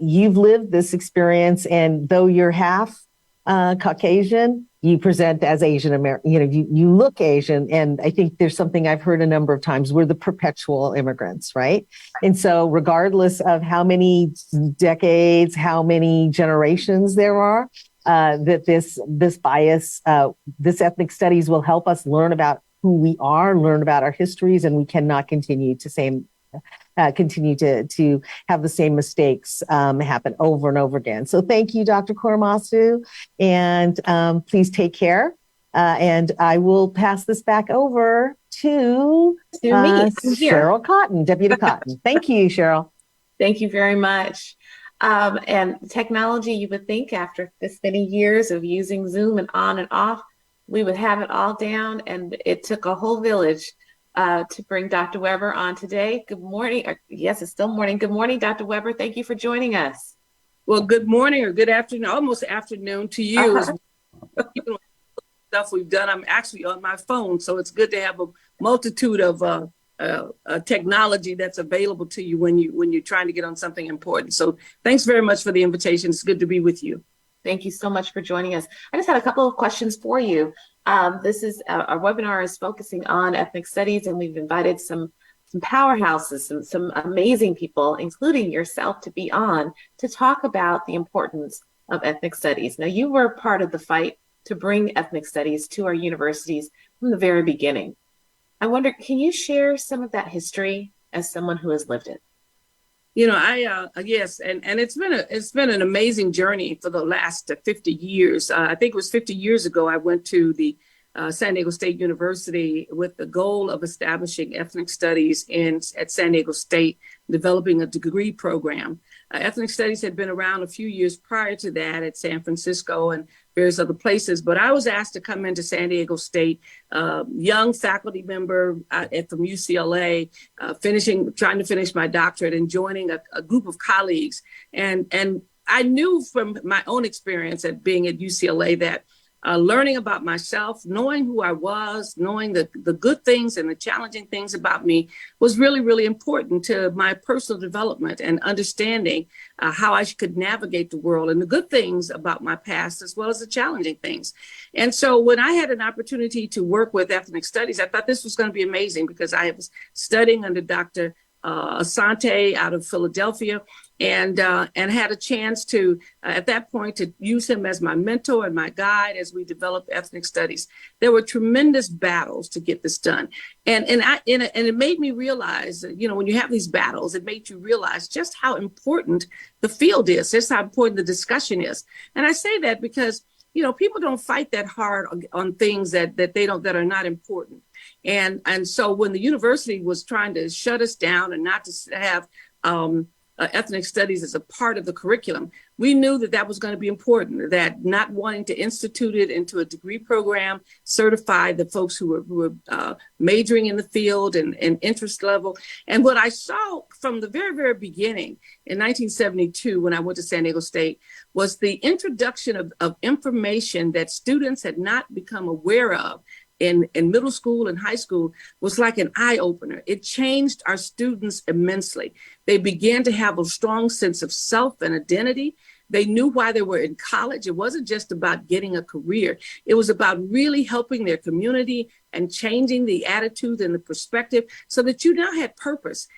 you've lived this experience, and though you're half Caucasian, you present as Asian American. You look Asian, and I think there's something I've heard a number of times: we're the perpetual immigrants, right? And so, regardless of how many decades, how many generations there are, that this bias, this ethnic studies will help us learn about who we are, learn about our histories, and we cannot continue to have the same mistakes happen over and over again. So thank you, Dr. Korematsu, and please take care. And I will pass this back over to Cheryl Cotton, Deputy Cotton. Thank you, Cheryl. Thank you very much. And technology, you would think after this many years of using Zoom and on and off, we would have it all down, and it took a whole village to bring Dr. Weber on today. Good morning. Yes, it's still morning. Good morning, Dr. Weber. Thank you for joining us. Well, good morning or good afternoon, almost afternoon to you. Stuff we've done. I'm actually on my phone, so it's good to have a multitude of technology that's available to you when you're trying to get on something important. So thanks very much for the invitation. It's good to be with you. Thank you so much for joining us. I just had a couple of questions for you. This is our webinar is focusing on ethnic studies, and we've invited some powerhouses, some amazing people, including yourself, to be on to talk about the importance of ethnic studies. Now, you were part of the fight to bring ethnic studies to our universities from the very beginning. I wonder, can you share some of that history as someone who has lived it? Yes, and it's been an amazing journey for the last 50 years. I think it was 50 years ago I went to the San Diego State University with the goal of establishing ethnic studies at San Diego State, developing a degree program. Ethnic studies had been around a few years prior to that at San Francisco and various other places, but I was asked to come into San Diego State, young faculty member from UCLA, trying to finish my doctorate and joining a group of colleagues. And I knew from my own experience at being at UCLA that learning about myself, knowing who I was, knowing the good things and the challenging things about me was really, really important to my personal development and understanding how I could navigate the world and the good things about my past as well as the challenging things. And so when I had an opportunity to work with ethnic studies, I thought this was going to be amazing because I was studying under Dr. Asante out of Philadelphia, and had a chance to at that point to use him as my mentor and my guide as we developed ethnic studies. There were tremendous battles to get this done, and it made me realize, when you have these battles, it made you realize just how important the field is, just how important the discussion is. And I say that because people don't fight that hard on things that are not important. And so when the university was trying to shut us down and not to have ethnic studies as a part of the curriculum, we knew that was going to be important, that not wanting to institute it into a degree program, certify the folks who were majoring in the field and interest level. And what I saw from the very, very beginning in 1972, when I went to San Diego State, was the introduction of information that students had not become aware of in middle school and high school was like an eye opener. It changed our students immensely. They began to have a strong sense of self and identity. They knew why they were in college. It wasn't just about getting a career. It was about really helping their community and changing the attitude and the perspective so that you now had purpose.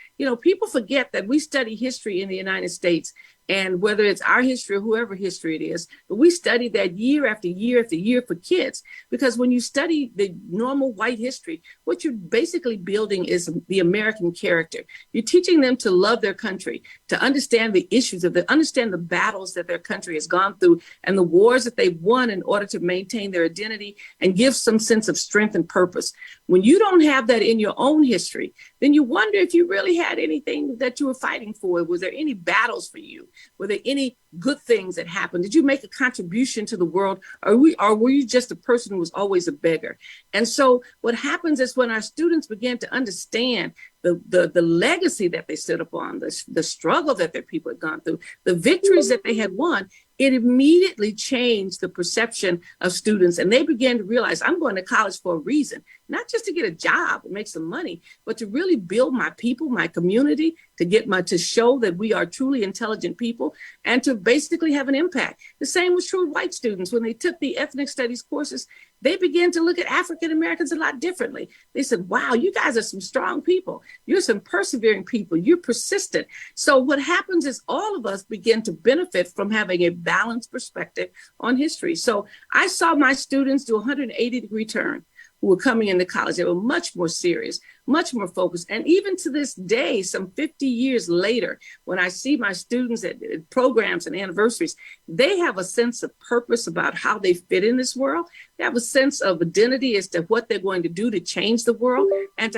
People forget that we study history in the United States, and whether it's our history or whoever history it is, but we study that year after year after year for kids, because when you study the normal white history, what you're basically building is the American character. You're teaching them to love their country, to understand the issues understand the battles that their country has gone through and the wars that they've won in order to maintain their identity and give some sense of strength and purpose. When you don't have that in your own history, then you wonder if you really had anything that you were fighting for. Was there any battles for you? Were there any good things that happened? Did you make a contribution to the world? Or were you just a person who was always a beggar? And so what happens is when our students begin to understand the legacy that they stood upon, the struggle that their people had gone through, the victories that they had won, it immediately changed the perception of students. And they began to realize, I'm going to college for a reason, not just to get a job and make some money, but to really build my people, my community, to show that we are truly intelligent people and to basically have an impact. The same was true with white students. When they took the ethnic studies courses, they began to look at African Americans a lot differently. They said, wow, you guys are some strong people. You're some persevering people. You're persistent. So what happens is all of us begin to benefit from having a balanced perspective on history. So I saw my students do a 180-degree turn who were coming into college. They were much more serious, much more focused. And even to this day, some 50 years later, when I see my students at programs and anniversaries, they have a sense of purpose about how they fit in this world. They have a sense of identity as to what they're going to do to change the world and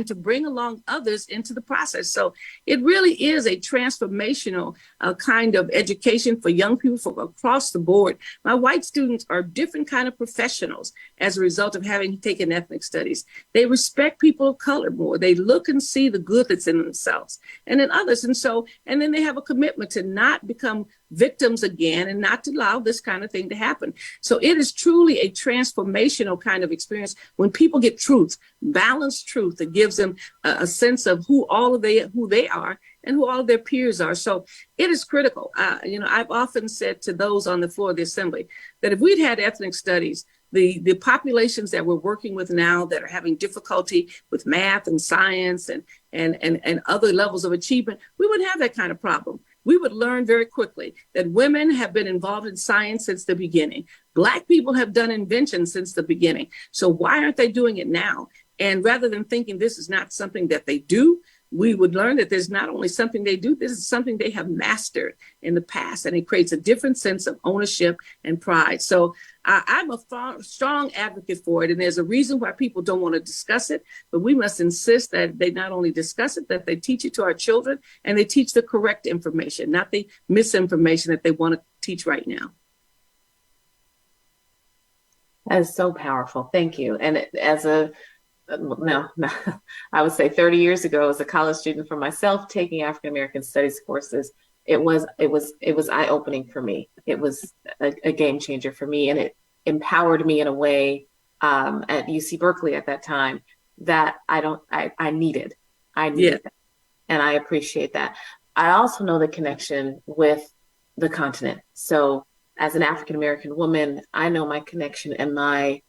to bring along others into the process. So it really is a transformational kind of education for young people from across the board. My white students are different kind of professionals as a result of having taken ethnic studies. They respect people of color more. They look and see the good that's in themselves and in others. And then they have a commitment to not become victims again and not to allow this kind of thing to happen. So it is truly a transformational kind of experience when people get truth, balanced truth that gives them a sense of who they are and who all of their peers are. So it is critical. I've often said to those on the floor of the assembly that if we'd had ethnic studies, the populations that we're working with now that are having difficulty with math and science and other levels of achievement, we wouldn't have that kind of problem. We would learn very quickly that women have been involved in science since the beginning. Black people have done inventions since the beginning. So why aren't they doing it now? And rather than thinking this is not something that they do, we would learn that there's not only something they do, this is something they have mastered in the past, and it creates a different sense of ownership and pride. So I'm a strong advocate for it, and there's a reason why people don't want to discuss it, but we must insist that they not only discuss it, that they teach it to our children, and they teach the correct information, not the misinformation that they want to teach right now. That is so powerful. Thank you. And I would say 30 years ago, as a college student for myself, taking African American studies courses, it was eye-opening for me. It was a game changer for me, and it empowered me in a way at UC Berkeley at that time that I needed. I needed that, and I appreciate that. I also know the connection with the continent. So as an African American woman, I know my connection and my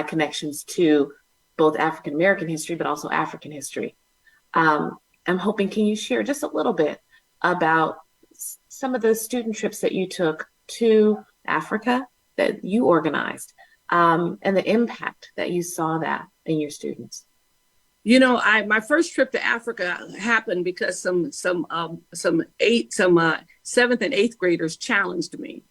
connections to both African American history, but also African history. I'm hoping, can you share just a little bit about some of the student trips that you took to Africa that you organized, and the impact that you saw that in your students? You know, my first trip to Africa happened because some seventh and eighth graders challenged me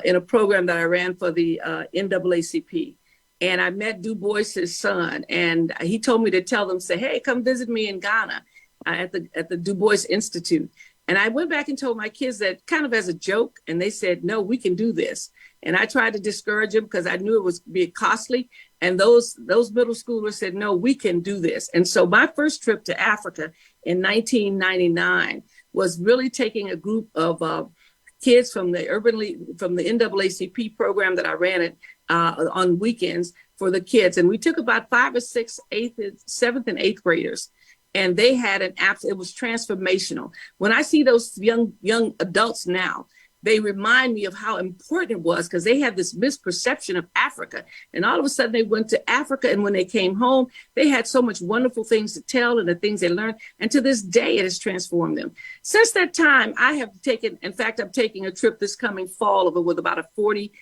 in a program that I ran for the NAACP. And I met Du Bois's son, and he told me to tell them, say, hey, come visit me in Ghana at the Du Bois Institute. And I went back and told my kids that kind of as a joke, and they said, no, we can do this. And I tried to discourage them because I knew it was being costly. And those middle schoolers said, no, we can do this. And so my first trip to Africa in 1999 was really taking a group of kids from the NAACP program that I ran on weekends for the kids. And we took about 5 or 6, 7th and 8th graders. And they had it was transformational. When I see those young adults now, they remind me of how important it was, because they had this misperception of Africa. And all of a sudden they went to Africa, and when they came home, they had so much wonderful things to tell and the things they learned. And to this day, it has transformed them. Since that time, I'm taking a trip this coming fall with about 40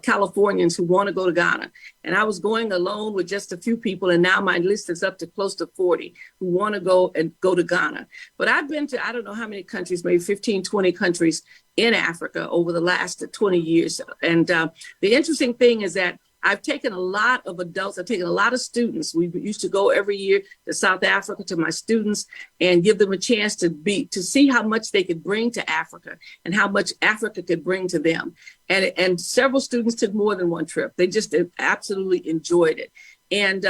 Californians who want to go to Ghana. And I was going alone with just a few people, and now my list is up to close to 40 who want to go to Ghana. But I've been to, I don't know how many countries, maybe 15, 20 countries in Africa over the last 20 years. And the interesting thing is that I've taken a lot of adults, I've taken a lot of students. We used to go every year to South Africa to my students and give them a chance to see how much they could bring to Africa and how much Africa could bring to them. And several students took more than one trip. They just absolutely enjoyed it. And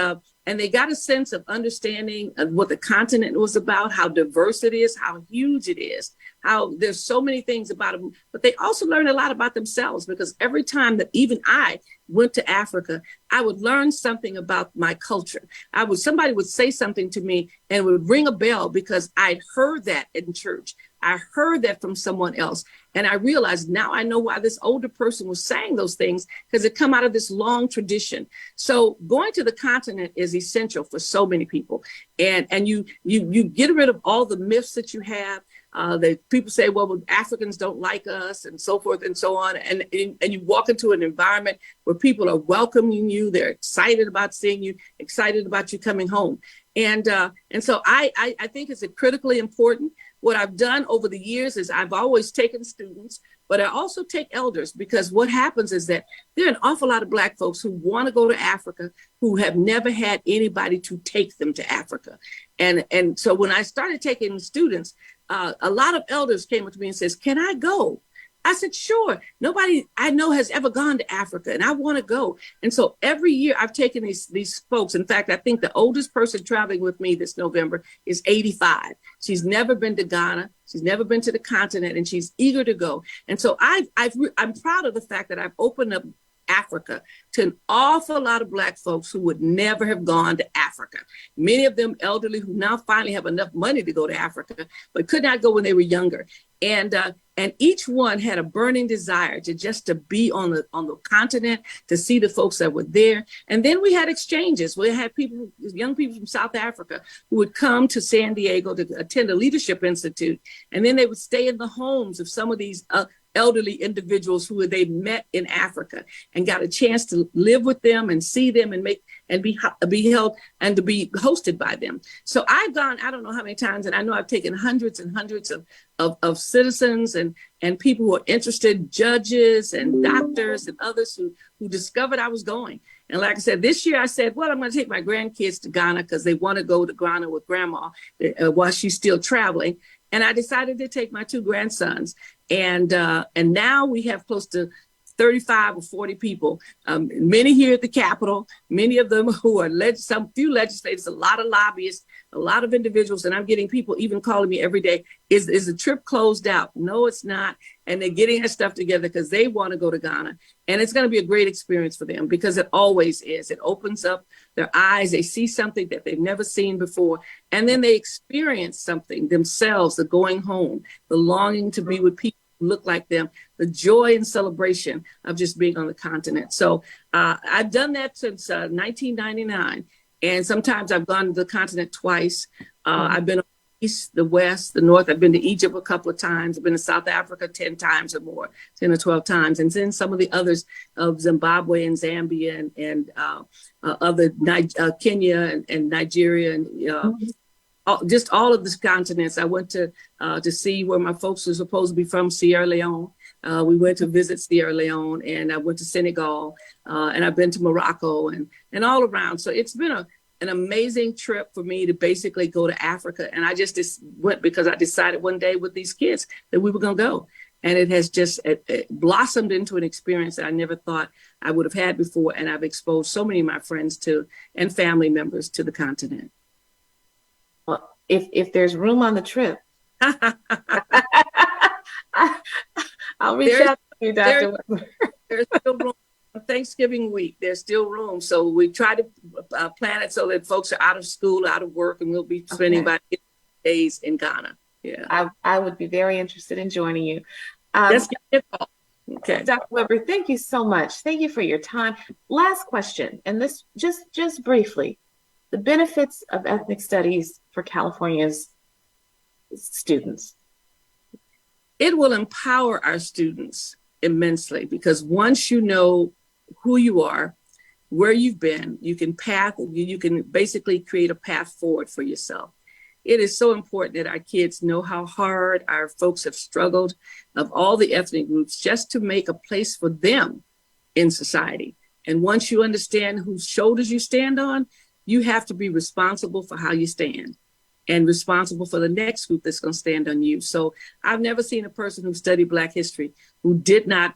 they got a sense of understanding of what the continent was about, how diverse it is, how huge it is, how there's so many things about them. But they also learned a lot about themselves, because every time that even I went to Africa, I would learn something about my culture. Somebody would say something to me and it would ring a bell because I'd heard that in church. I heard that from someone else. And I realized now I know why this older person was saying those things, because it come out of this long tradition. So going to the continent is essential for so many people. And you get rid of all the myths that you have. That people say, well, Africans don't like us, and so forth and so on. And you walk into an environment where people are welcoming you. They're excited about seeing you, excited about you coming home. And so I think it's critically important. What I've done over the years is I've always taken students, but I also take elders, because what happens is that there are an awful lot of Black folks who want to go to Africa who have never had anybody to take them to Africa. And so when I started taking students, a lot of elders came up to me and says, can I go? I said, sure. Nobody I know has ever gone to Africa, and I want to go. And so every year I've taken these folks. In fact, I think the oldest person traveling with me this November is 85. She's never been to Ghana. She's never been to the continent, and she's eager to go. And so I'm proud of the fact that I've opened up Africa to an awful lot of Black folks who would never have gone to Africa. Many of them elderly who now finally have enough money to go to Africa, but could not go when they were younger. And each one had a burning desire to be on the continent, to see the folks that were there. And then we had exchanges. We had young people from South Africa who would come to San Diego to attend a leadership institute. And then they would stay in the homes of some of these elderly individuals who they met in Africa, and got a chance to live with them and see them and be held and to be hosted by them. So I've gone, I don't know how many times, and I know I've taken hundreds and hundreds of citizens and people who are interested, judges and doctors and others who discovered I was going. And like I said, this year I said, well, I'm going to take my grandkids to Ghana because they want to go to Ghana with grandma while she's still traveling. And I decided to take my 2 grandsons. And now we have close to 35 or 40 people, many here at the Capitol, many of them who are some few legislators, a lot of lobbyists, a lot of individuals, and I'm getting people even calling me every day, is the trip closed out? No, it's not. And they're getting their stuff together because they want to go to Ghana. And it's going to be a great experience for them because it always is. It opens up their eyes. They see something that they've never seen before. And then they experience something themselves, the going home, the longing to be with people who look like them, the joy and celebration of just being on the continent. So I've done that since 1999. And sometimes I've gone to the continent twice. I've been East, the West, the North. I've been to Egypt a couple of times. I've been to South Africa 10 times or more, 10 or 12 times. And then some of the others of Zimbabwe and Zambia and other Kenya and Nigeria and just all of these continents. I went to see where my folks were supposed to be from, Sierra Leone. We went to visit Sierra Leone, and I went to Senegal, and I've been to Morocco and all around. So it's been an amazing trip for me to basically go to Africa. And I just went because I decided one day with these kids that we were going to go. And it has just it blossomed into an experience that I never thought I would have had before. And I've exposed so many of my friends and family members to the continent. Well, if there's room on the trip, I'll reach out to you, Dr. Weber. There's still room. Thanksgiving week, there's still room. So we try to plan it so that folks are out of school, out of work, and we'll be spending about 8 days in Ghana. Yeah, I would be very interested in joining you. Okay, Dr. Weber, thank you so much. Thank you for your time. Last question, and this just briefly, the benefits of ethnic studies for California's students. It will empower our students immensely because once you know who you are, where you've been, you can basically create a path forward for yourself. It is so important that our kids know how hard our folks have struggled of all the ethnic groups just to make a place for them in society. And once you understand whose shoulders you stand on, you have to be responsible for how you stand and responsible for the next group that's going to stand on you. So I've never seen a person who studied Black history who did not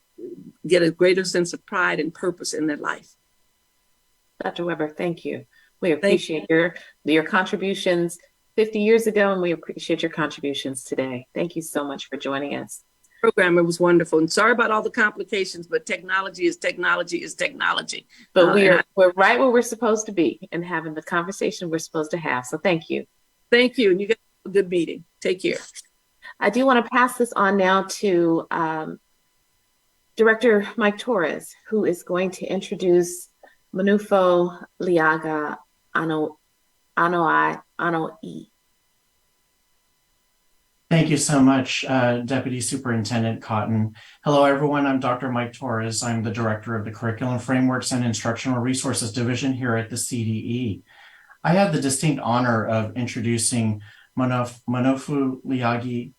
get a greater sense of pride and purpose in their life. Dr. Weber, thank you. We appreciate your contributions 50 years ago, and we appreciate your contributions today. Thank you so much for joining us. Program, it was wonderful. And sorry about all the complications, but technology is technology is technology. But we're right where we're supposed to be and having the conversation we're supposed to have. So thank you. Thank you. And you got a good meeting. Take care. I do want to pass this on now to Director Mike Torres, who is going to introduce Manufo Liaga Anoa'i. Thank you so much, Deputy Superintendent Cotton. Hello, everyone. I'm Dr. Mike Torres. I'm the Director of the Curriculum Frameworks and Instructional Resources Division here at the CDE. I have the distinct honor of introducing Manufo Liaga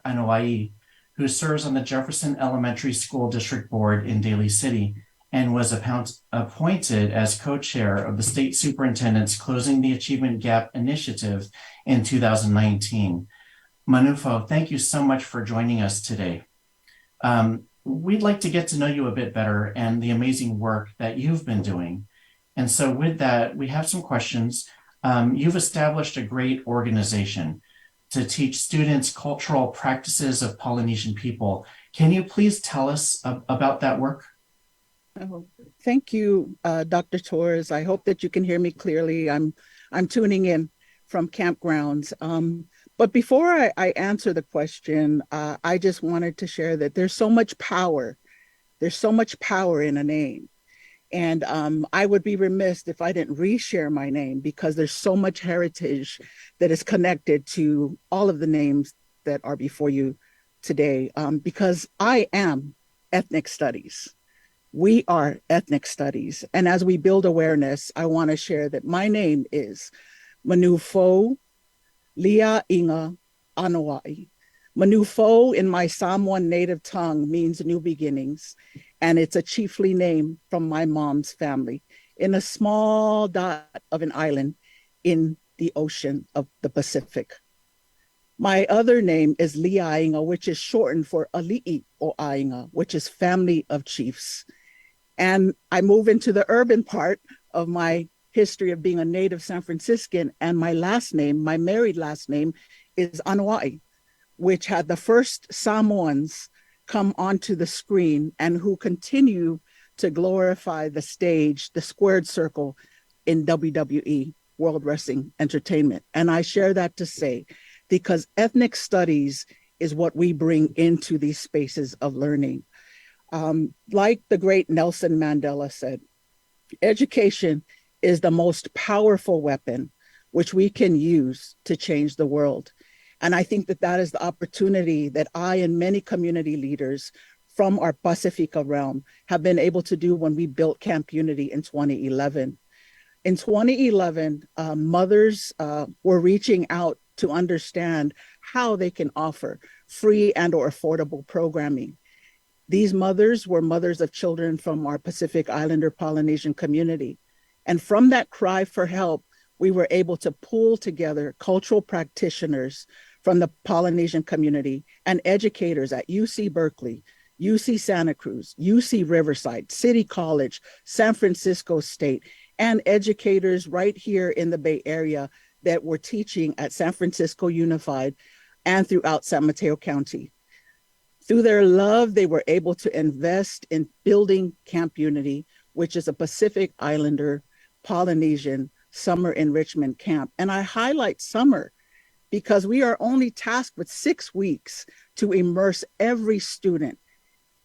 Anoa'i, who serves on the Jefferson Elementary School District Board in Daly City and was appointed as co-chair of the State Superintendent's Closing the Achievement Gap Initiative in 2019. Manufo, thank you so much for joining us today. We'd like to get to know you a bit better and the amazing work that you've been doing. And so with that, we have some questions. You've established a great organization to teach students cultural practices of Polynesian people. Can you please tell us about that work? Oh, thank you, Dr. Torres. I hope that you can hear me clearly. I'm tuning in from campgrounds. But before I answer the question, I just wanted to share that there's so much power. There's so much power in a name. And I would be remiss if I didn't reshare my name because there's so much heritage that is connected to all of the names that are before you today. Because I am ethnic studies. We are ethnic studies. And as we build awareness, I want to share that my name is Manufo Liaga Anoa'i. Manufo in my Samoan native tongue means new beginnings. And it's a chiefly name from my mom's family in a small dot of an island in the ocean of the Pacific. My other name is Liainga, which is shortened for Ali'i o Ainga, which is family of chiefs. And I move into the urban part of my history of being a native San Franciscan. And my last name, my married last name, is Anua'i, which had the first Samoans come onto the screen and who continue to glorify the stage, the squared circle in WWE, World Wrestling Entertainment. And I share that to say, because ethnic studies is what we bring into these spaces of learning. Like the great Nelson Mandela said, education is the most powerful weapon which we can use to change the world. And I think that that is the opportunity that I and many community leaders from our Pacifica realm have been able to do when we built Camp Unity in 2011. In 2011, mothers were reaching out to understand how they can offer free and or affordable programming. These mothers were mothers of children from our Pacific Islander Polynesian community. And from that cry for help, we were able to pull together cultural practitioners from the Polynesian community and educators at UC Berkeley, UC Santa Cruz, UC Riverside, City College, San Francisco State, and educators right here in the Bay Area that were teaching at San Francisco Unified and throughout San Mateo County. Through their love, they were able to invest in building Camp Unity, which is a Pacific Islander Polynesian summer enrichment camp. And I highlight summer because we are only tasked with 6 weeks to immerse every student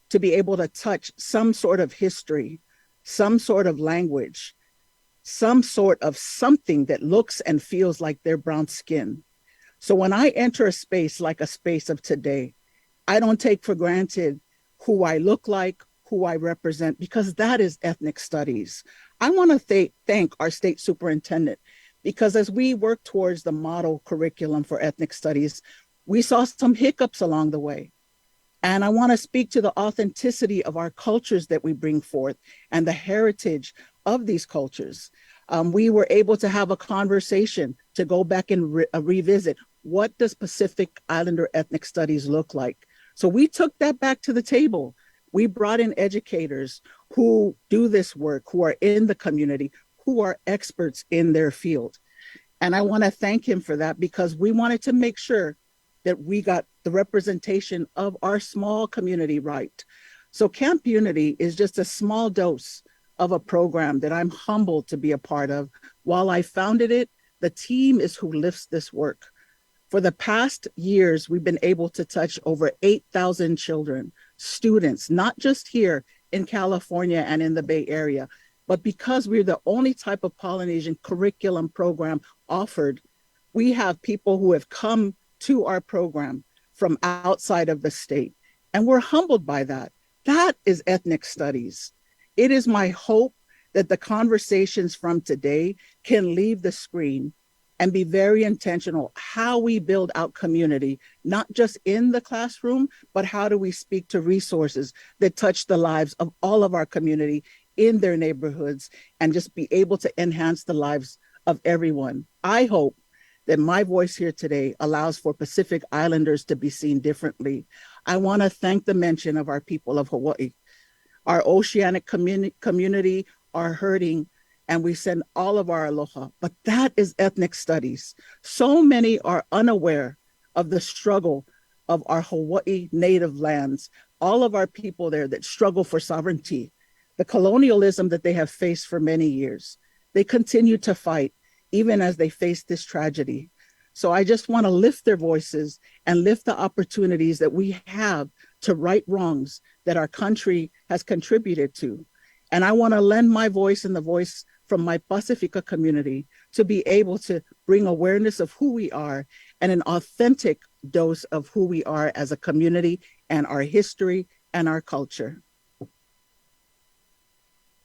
to be able to touch some sort of history, some sort of language, some sort of something that looks and feels like their brown skin. So when I enter a space like a space of today, I don't take for granted who I look like, who I represent, because that is ethnic studies. I want to thank our state superintendent, because as we work towards the model curriculum for ethnic studies, we saw some hiccups along the way. And I want to speak to the authenticity of our cultures that we bring forth and the heritage of these cultures. We were able to have a conversation to go back and revisit, what does Pacific Islander ethnic studies look like? So we took that back to the table. We brought in educators who do this work, who are in the community, who are experts in their field. And I want to thank him for that, because we wanted to make sure that we got the representation of our small community right. So Camp Unity is just a small dose of a program that I'm humbled to be a part of. While I founded it, the team is who lifts this work. For the past years, we've been able to touch over 8,000 children, students, not just here in California and in the Bay Area, but because we're the only type of Polynesian curriculum program offered, we have people who have come to our program from outside of the state. And we're humbled by that. That is ethnic studies. It is my hope that the conversations from today can leave the screen and be very intentional how we build out community, not just in the classroom, but how do we speak to resources that touch the lives of all of our community in their neighborhoods and just be able to enhance the lives of everyone. I hope that my voice here today allows for Pacific Islanders to be seen differently. I want to thank the mention of our people of Hawaii. Our oceanic community are hurting, and we send all of our aloha, but that is ethnic studies. So many are unaware of the struggle of our Hawaii native lands, all of our people there that struggle for sovereignty, the colonialism that they have faced for many years. They continue to fight even as they face this tragedy. So I just want to lift their voices and lift the opportunities that we have to right wrongs that our country has contributed to. And I want to lend my voice and the voice from my Pacifica community to be able to bring awareness of who we are and an authentic dose of who we are as a community and our history and our culture.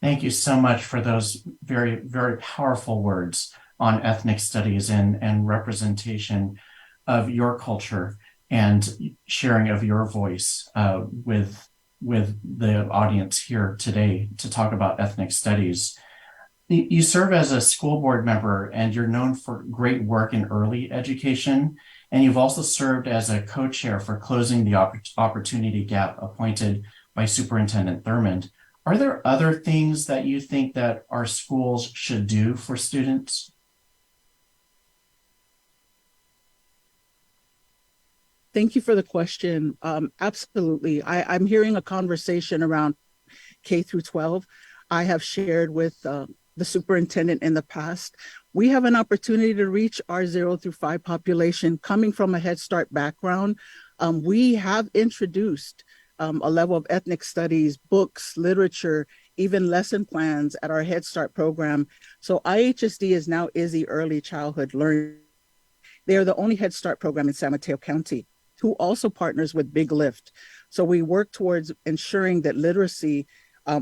Thank you so much for those very, very powerful words on ethnic studies and representation of your culture and sharing of your voice with the audience here today to talk about ethnic studies. You serve as a school board member and you're known for great work in early education. And you've also served as a co-chair for Closing the Opportunity Gap, appointed by Superintendent Thurmond. Are there other things that you think that our schools should do for students? Thank you for the question. Absolutely. I'm hearing a conversation around K through 12. I have shared with the superintendent in the past. We have an opportunity to reach our 0 through 5 population coming from a Head Start background. We have introduced a level of ethnic studies, books, literature, even lesson plans at our Head Start program. So IHSD is now ISSE Early Childhood Learning. They are the only Head Start program in San Mateo County who also partners with Big Lift. So we work towards ensuring that literacy,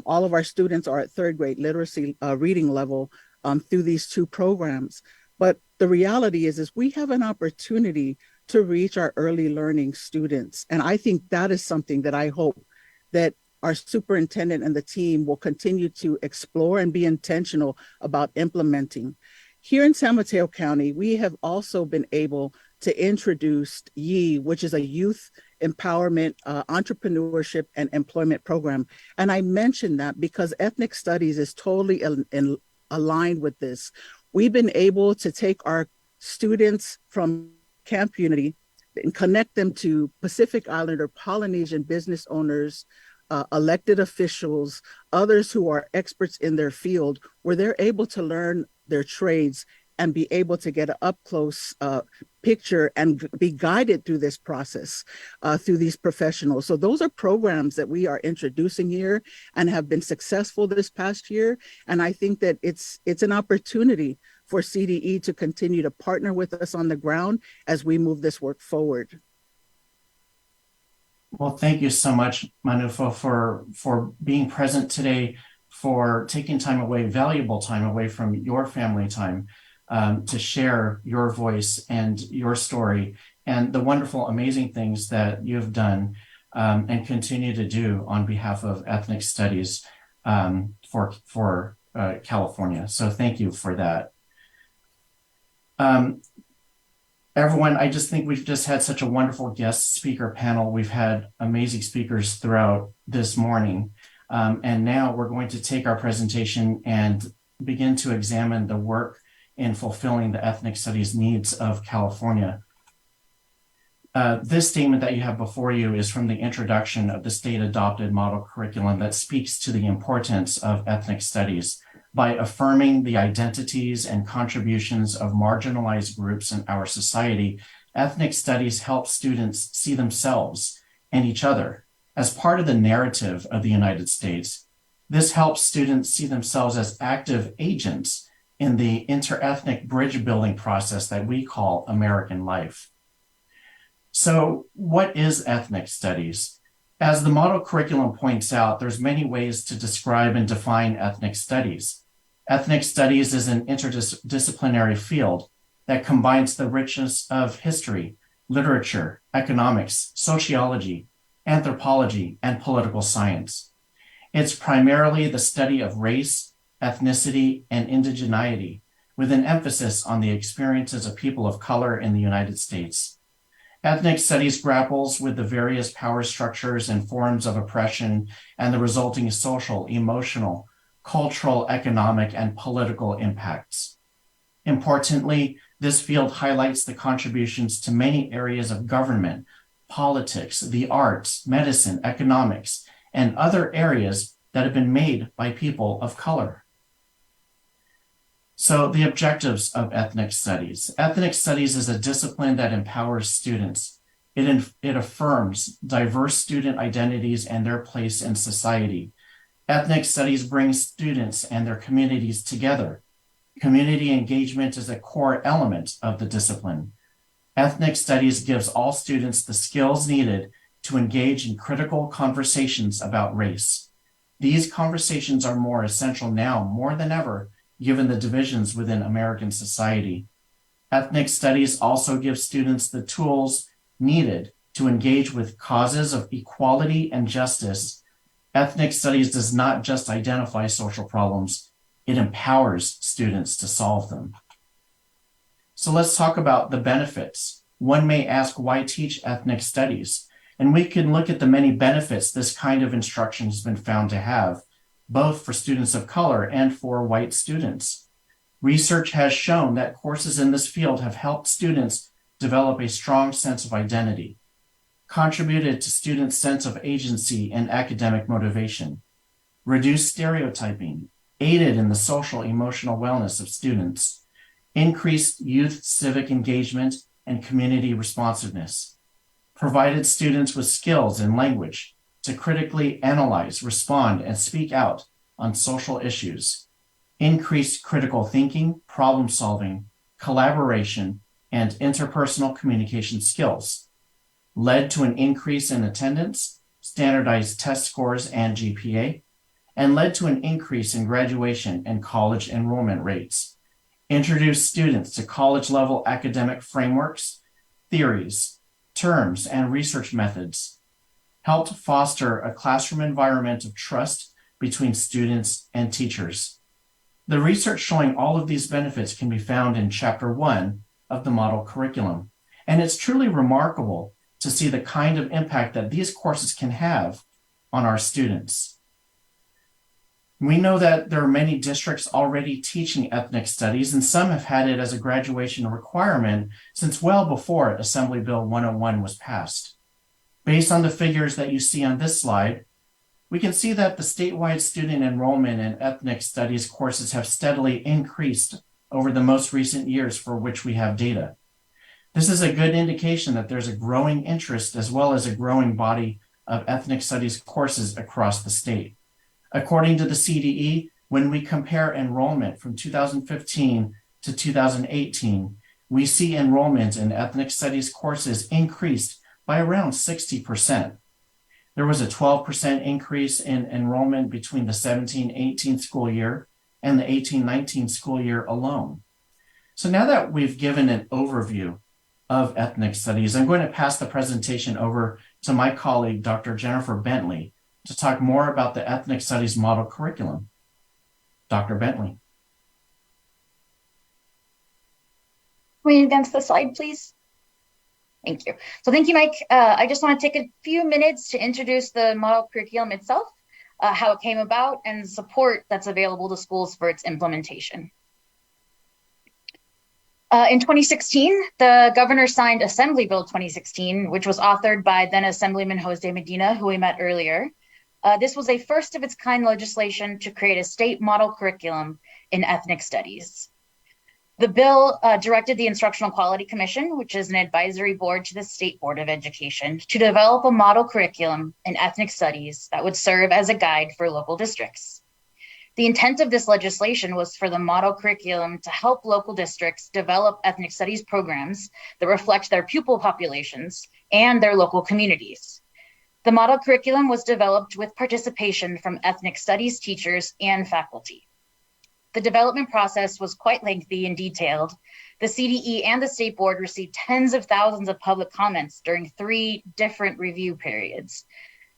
all of our students are at 3rd grade literacy reading level through these 2 programs. But the reality is we have an opportunity to reach our early learning students. And I think that is something that I hope that our superintendent and the team will continue to explore and be intentional about implementing. Here in San Mateo County, we have also been able to introduce YE, which is a youth empowerment, entrepreneurship, and employment program. And I mention that because ethnic studies is totally aligned with this. We've been able to take our students from Camp Unity and connect them to Pacific Islander, Polynesian business owners, elected officials, others who are experts in their field, where they're able to learn their trades and be able to get an up-close picture and be guided through this process, through these professionals. So those are programs that we are introducing here and have been successful this past year. And I think that it's an opportunity for CDE to continue to partner with us on the ground as we move this work forward. Well, thank you so much, Manufo, for being present today, for taking time away, valuable time away from your family time, to share your voice and your story and the wonderful, amazing things that you've done and continue to do on behalf of ethnic studies for California. So thank you for that. Everyone, I just think we've just had such a wonderful guest speaker panel. We've had amazing speakers throughout this morning. And now we're going to take our presentation and begin to examine the work in fulfilling the ethnic studies needs of California. This statement that you have before you is from the introduction of the state-adopted model curriculum that speaks to the importance of ethnic studies by affirming the identities and contributions of marginalized groups in our society. Ethnic studies help students see themselves and each other as part of the narrative of the United States. This helps students see themselves as active agents in the interethnic bridge building process that we call American life. So what is ethnic studies? As the model curriculum points out, there's many ways to describe and define ethnic studies. Ethnic studies is an interdisciplinary field that combines the richness of history, literature, economics, sociology, anthropology, and political science. It's primarily the study of race, ethnicity, and indigeneity, with an emphasis on the experiences of people of color in the United States. Ethnic studies grapples with the various power structures and forms of oppression and the resulting social, emotional, cultural, economic, and political impacts. Importantly, this field highlights the contributions to many areas of government, politics, the arts, medicine, economics, and other areas that have been made by people of color. So the objectives of ethnic studies. Ethnic studies is a discipline that empowers students. It affirms diverse student identities and their place in society. Ethnic studies brings students and their communities together. Community engagement is a core element of the discipline. Ethnic studies gives all students the skills needed to engage in critical conversations about race. These conversations are more essential now more than ever, given the divisions within American society. Ethnic studies also give students the tools needed to engage with causes of equality and justice. Ethnic studies does not just identify social problems, it empowers students to solve them. So let's talk about the benefits One may ask, why teach ethnic studies? And we can look at the many benefits this kind of instruction has been found to have, both for students of color and for white students. Research has shown that courses in this field have helped students develop a strong sense of identity, contributed to students' sense of agency and academic motivation, reduced stereotyping, aided in the social emotional wellness of students, increased youth civic engagement and community responsiveness, provided students with skills in language to critically analyze, respond, and speak out on social issues, increased critical thinking, problem solving, collaboration, and interpersonal communication skills, led to an increase in attendance, standardized test scores and GPA, and led to an increase in graduation and college enrollment rates, introduced students to college-level academic frameworks, theories, terms, and research methods, helped foster a classroom environment of trust between students and teachers. The research showing all of these benefits can be found in Chapter 1 of the model curriculum, and it's truly remarkable to see the kind of impact that these courses can have on our students. We know that there are many districts already teaching ethnic studies, and some have had it as a graduation requirement since well before Assembly Bill 101 was passed. Based on the figures that you see on this slide, we can see that the statewide student enrollment in ethnic studies courses have steadily increased over the most recent years for which we have data. This is a good indication that there's a growing interest as well as a growing body of ethnic studies courses across the state. According to the CDE, when we compare enrollment from 2015 to 2018, we see enrollment in ethnic studies courses increased by around 60%. There was a 12% increase in enrollment between the 17-18 school year and the 18-19 school year alone. So now that we've given an overview of ethnic studies, I'm going to pass the presentation over to my colleague, Dr. Jennifer Bentley, to talk more about the ethnic studies model curriculum. Dr. Bentley. Can we advance the slide, please? Thank you. So thank you, Mike. I just want to take a few minutes to introduce the model curriculum itself, how it came about, and the support that's available to schools for its implementation. In 2016, the governor signed Assembly Bill 2016, which was authored by then Assemblyman Jose Medina, who we met earlier. This was a first of its kind legislation to create a state model curriculum in ethnic studies. The bill directed the Instructional Quality Commission, which is an advisory board to the State Board of Education, to develop a model curriculum in ethnic studies that would serve as a guide for local districts. The intent of this legislation was for the model curriculum to help local districts develop ethnic studies programs that reflect their pupil populations and their local communities. The model curriculum was developed with participation from ethnic studies teachers and faculty. The development process was quite lengthy and detailed. The CDE and the State Board received tens of thousands of public comments during 3 different review periods.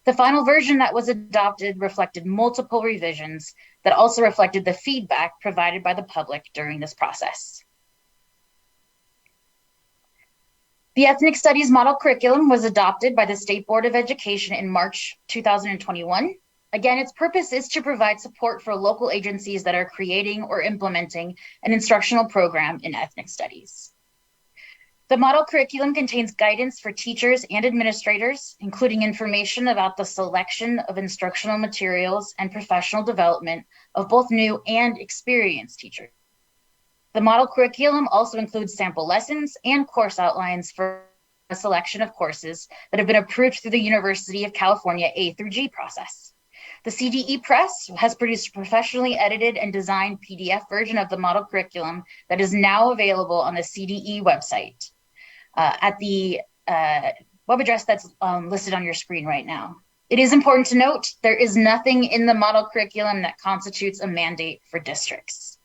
The final version that was adopted reflected multiple revisions that also reflected the feedback provided by the public during this process. The Ethnic Studies Model Curriculum was adopted by the State Board of Education in March 2021. Again, its purpose is to provide support for local agencies that are creating or implementing an instructional program in ethnic studies. The model curriculum contains guidance for teachers and administrators, including information about the selection of instructional materials and professional development of both new and experienced teachers. The model curriculum also includes sample lessons and course outlines for a selection of courses that have been approved through the University of California A through G process. The CDE Press has produced a professionally edited and designed PDF version of the model curriculum that is now available on the CDE website at the web address that's listed on your screen right now. It is important to note there is nothing in the model curriculum that constitutes a mandate for districts.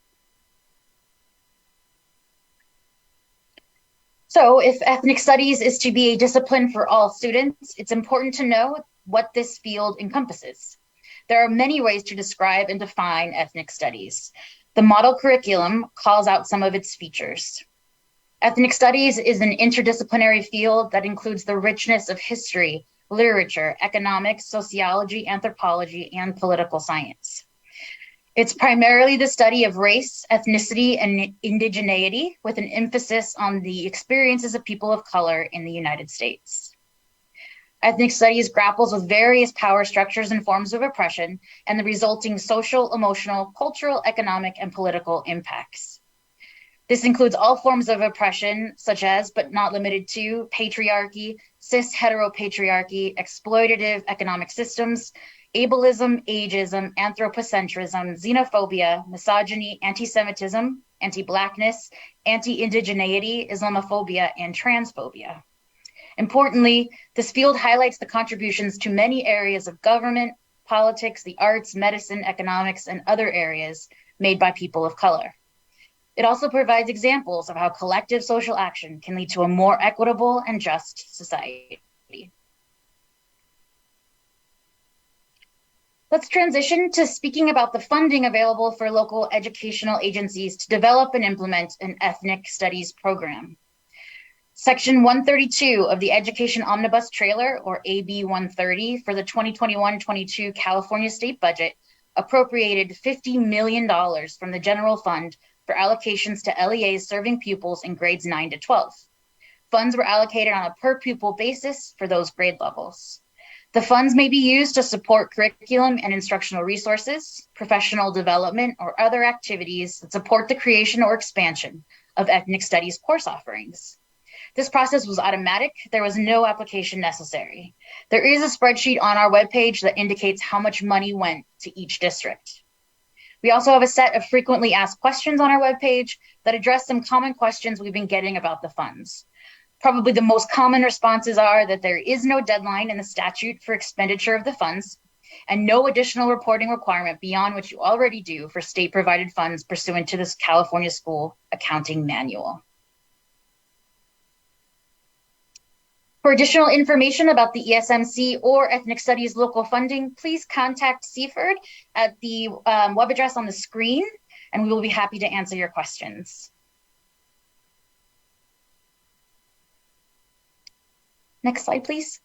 So if ethnic studies is to be a discipline for all students, it's important to know what this field encompasses. There are many ways to describe and define ethnic studies. The model curriculum calls out some of its features. Ethnic studies is an interdisciplinary field that includes the richness of history, literature, economics, sociology, anthropology, and political science. It's primarily the study of race, ethnicity, and indigeneity, with an emphasis on the experiences of people of color in the United States. Ethnic studies grapples with various power structures and forms of oppression and the resulting social, emotional, cultural, economic, and political impacts. This includes all forms of oppression, such as, but not limited to, patriarchy, cis-heteropatriarchy, exploitative economic systems, ableism, ageism, anthropocentrism, xenophobia, misogyny, anti-Semitism, anti-Blackness, anti-indigeneity, Islamophobia, and transphobia. Importantly, this field highlights the contributions to many areas of government, politics, the arts, medicine, economics, and other areas made by people of color. It also provides examples of how collective social action can lead to a more equitable and just society. Let's transition to speaking about the funding available for local educational agencies to develop and implement an ethnic studies program. Section 132 of the Education Omnibus Trailer, or AB 130, for the 2021-22 California state budget appropriated $50 million from the general fund for allocations to LEAs serving pupils in grades 9 to 12. Funds were allocated on a per pupil basis for those grade levels. The funds may be used to support curriculum and instructional resources, professional development, or other activities that support the creation or expansion of ethnic studies course offerings. This process was automatic. There was no application necessary. There is a spreadsheet on our webpage that indicates how much money went to each district. We also have a set of frequently asked questions on our webpage that address some common questions we've been getting about the funds. Probably the most common responses are that there is no deadline in the statute for expenditure of the funds and no additional reporting requirement beyond what you already do for state-provided funds pursuant to this California School Accounting Manual. For additional information about the ESMC or Ethnic Studies local funding, please contact CFERD at the web address on the screen, and we will be happy to answer your questions. Next slide, please.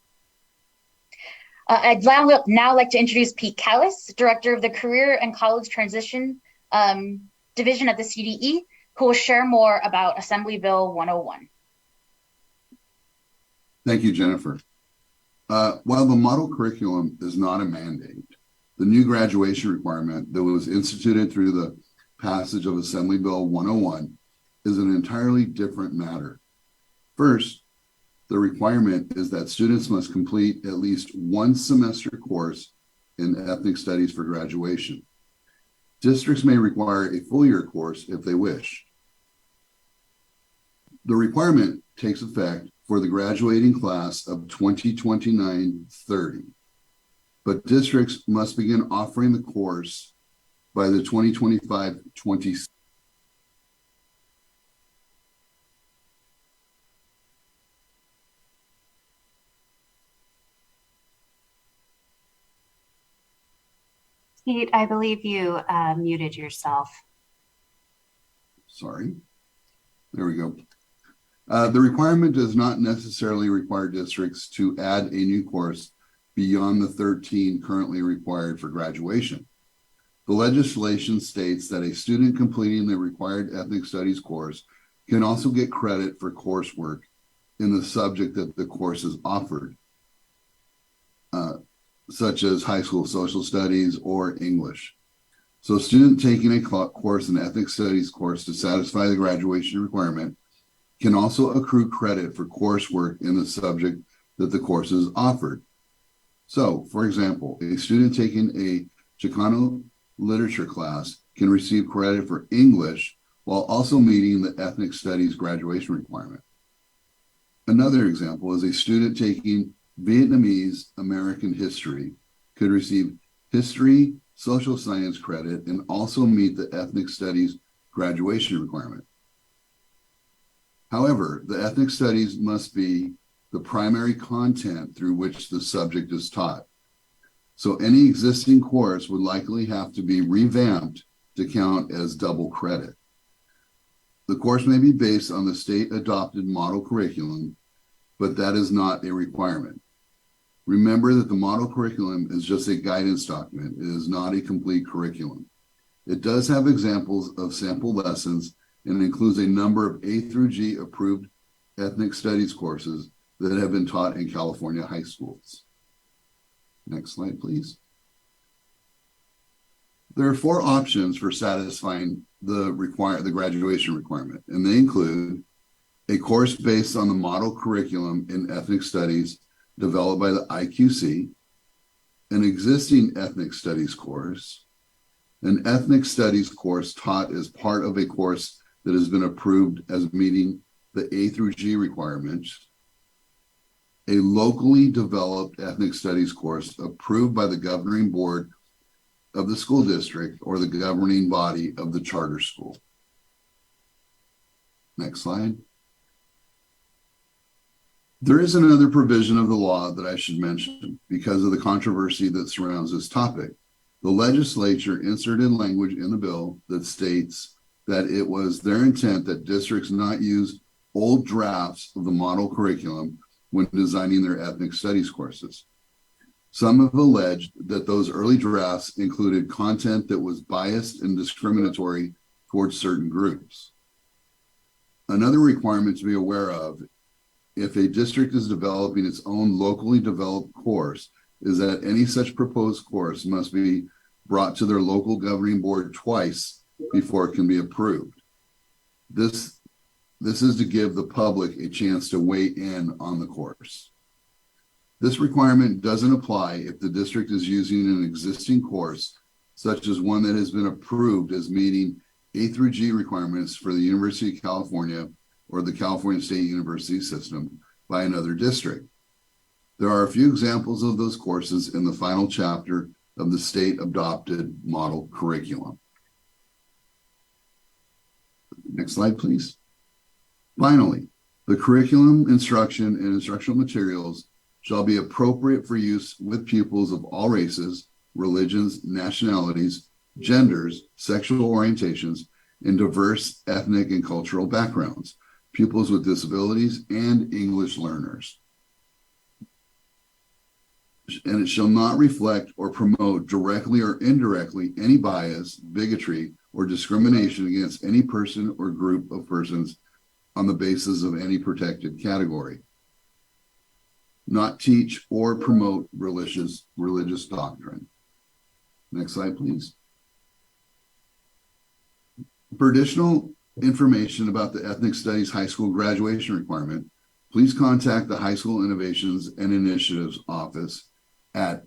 I'd now like to introduce Pete Callis, Director of the Career and College Transition Division at the CDE, who will share more about Assembly Bill 101. Thank you, Jennifer. While the model curriculum is not a mandate, the new graduation requirement that was instituted through the passage of Assembly Bill 101 is an entirely different matter. First, the requirement is that students must complete at least one semester course in ethnic studies for graduation. Districts may require a full year course if they wish. The takes effect for the graduating class of 2029-30, but districts must begin offering the course by the 2025-26. Pete, I believe you muted yourself. Sorry. There we go. The requirement does not necessarily require districts to add a new course beyond the 13 currently required for graduation. The legislation states that a student completing the required ethnic studies course can also get credit for coursework in the subject that the course is offered, such as high school social studies or English. So a student taking a course in ethnic studies course to satisfy the graduation requirement can also accrue credit for coursework in the subject that the course is offered. So, for example, a student taking a Chicano literature class can receive credit for English while also meeting the ethnic studies graduation requirement. Another example is a student taking Vietnamese American history could receive history, social science credit, and also meet the ethnic studies graduation requirement. However, the ethnic studies must be the primary content through which the subject is taught. So any existing course would likely have to be revamped to count as double credit. The course may be based on the state adopted model curriculum, but that is not a requirement. Remember that the model curriculum is just a guidance document. It is not a complete curriculum. It does have examples of sample lessons and includes a number of A through G approved ethnic studies courses that have been taught in California high schools. Next slide, please. There are 4 options for satisfying the graduation requirement, and they include a course based on the model curriculum in ethnic studies developed by the IQC, an existing ethnic studies course, an ethnic studies course taught as part of a course that has been approved as meeting the A through G requirements, a locally developed ethnic studies course approved by the governing board of the school district or the governing body of the charter school. Next slide. There is another provision of the law that I should mention because of the controversy that surrounds this topic. The legislature inserted language in the bill that states that it was their intent that districts not use old drafts of the model curriculum when designing their ethnic studies courses. Some have alleged that those early drafts included content that was biased and discriminatory towards certain groups. Another requirement to be aware of if a district is developing its own locally developed course is that any such proposed course must be brought to their local governing board twice before it can be approved. This is to give the public a chance to weigh in on the course. This requirement doesn't apply if the district is using an existing course, such as one that has been approved as meeting A through G requirements for the University of California or the California State University system by another district. There are a few examples of those courses in the final chapter of the state adopted model curriculum. Next slide, please. Finally, the curriculum, instruction, and instructional materials shall be appropriate for use with pupils of all races, religions, nationalities, genders, sexual orientations, and diverse ethnic and cultural backgrounds, pupils with disabilities, and English learners. And it shall not reflect or promote directly or indirectly any bias, bigotry, or discrimination against any person or group of persons on the basis of any protected category. Not teach or promote religious doctrine. Next slide, please. For additional information about the Ethnic Studies High School graduation requirement, please contact the High School Innovations and Initiatives Office at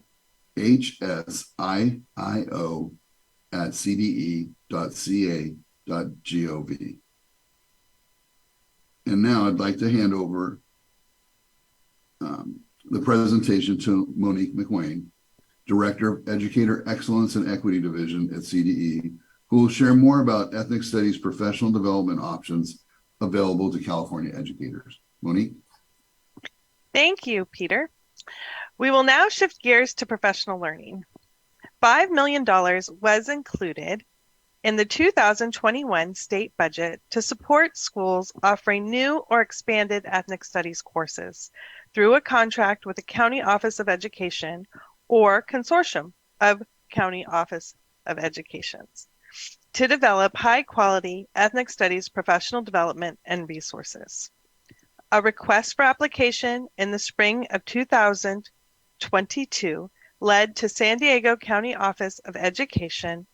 hsio@cde.ca.gov. And now I'd like to hand over the presentation to Monique McWayne, Director of Educator Excellence and Equity Division at CDE, who will share more about ethnic studies professional development options available to California educators. Monique? Thank you, Peter. We will now shift gears to professional learning. $5 million was included in the 2021 state budget to support schools offering new or expanded ethnic studies courses through a contract with the County Office of Education or consortium of County Office of Educations to develop high-quality ethnic studies professional development and resources. A request for application in the spring of 2022 led to San Diego County Office of Education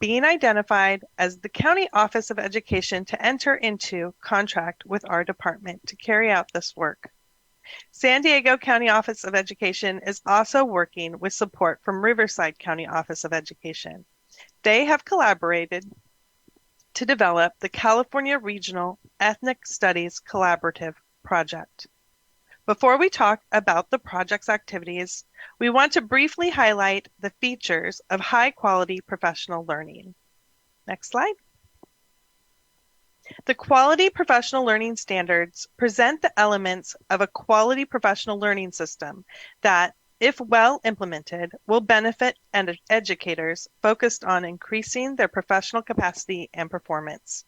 being identified as the County Office of Education to enter into contract with our department to carry out this work. San Diego County Office of Education is also working with support from Riverside County Office of Education. They have collaborated to develop the California Regional Ethnic Studies Collaborative Project. Before we talk about the project's activities, we want to briefly highlight the features of high-quality professional learning. Next slide. The Quality Professional Learning Standards present the elements of a quality professional learning system that, if well implemented, will benefit educators focused on increasing their professional capacity and performance.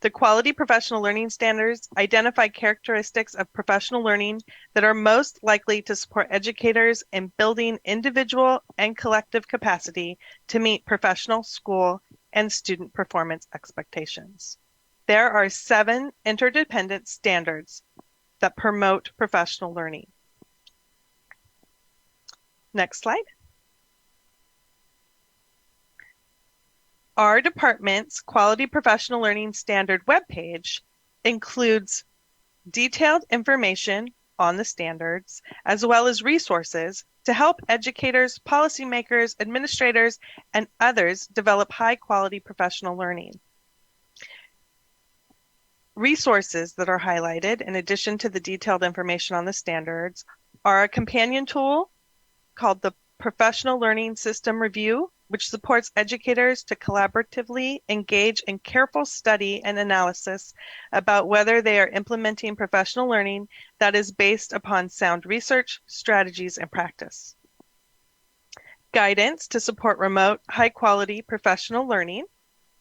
The quality professional learning standards identify characteristics of professional learning that are most likely to support educators in building individual and collective capacity to meet professional, school, and student performance expectations. There are 7 interdependent standards that promote professional learning. Next slide. Our department's Quality Professional Learning Standard webpage includes detailed information on the standards, as well as resources to help educators, policymakers, administrators, and others develop high-quality professional learning. Resources that are highlighted, in addition to the detailed information on the standards, are a companion tool called the Professional Learning System Review, which supports educators to collaboratively engage in careful study and analysis about whether they are implementing professional learning that is based upon sound research, strategies, and practice. Guidance to support remote, high-quality professional learning,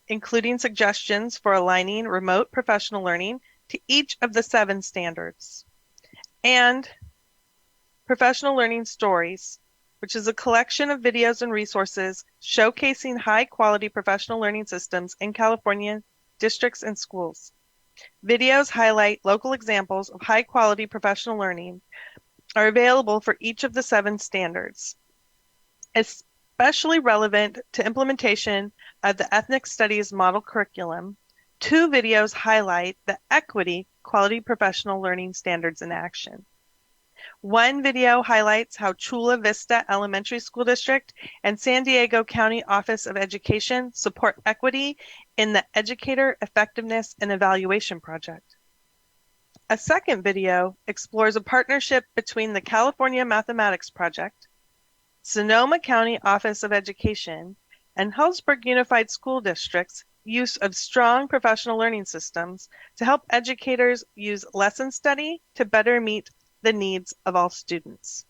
including suggestions for aligning remote professional learning to each of the 7 standards. And Professional Learning Stories, which is a collection of videos and resources showcasing high-quality professional learning systems in California districts and schools. Videos highlight local examples of high-quality professional learning are available for each of the 7 standards. Especially relevant to implementation of the Ethnic Studies model curriculum, 2 videos highlight the equity quality professional learning standards in action. One video highlights how Chula Vista Elementary School District and San Diego County Office of Education support equity in the Educator Effectiveness and Evaluation Project. A second video explores a partnership between the California Mathematics Project, Sonoma County Office of Education, and Hillsburg Unified School District's use of strong professional learning systems to help educators use lesson study to better meet the needs of all students.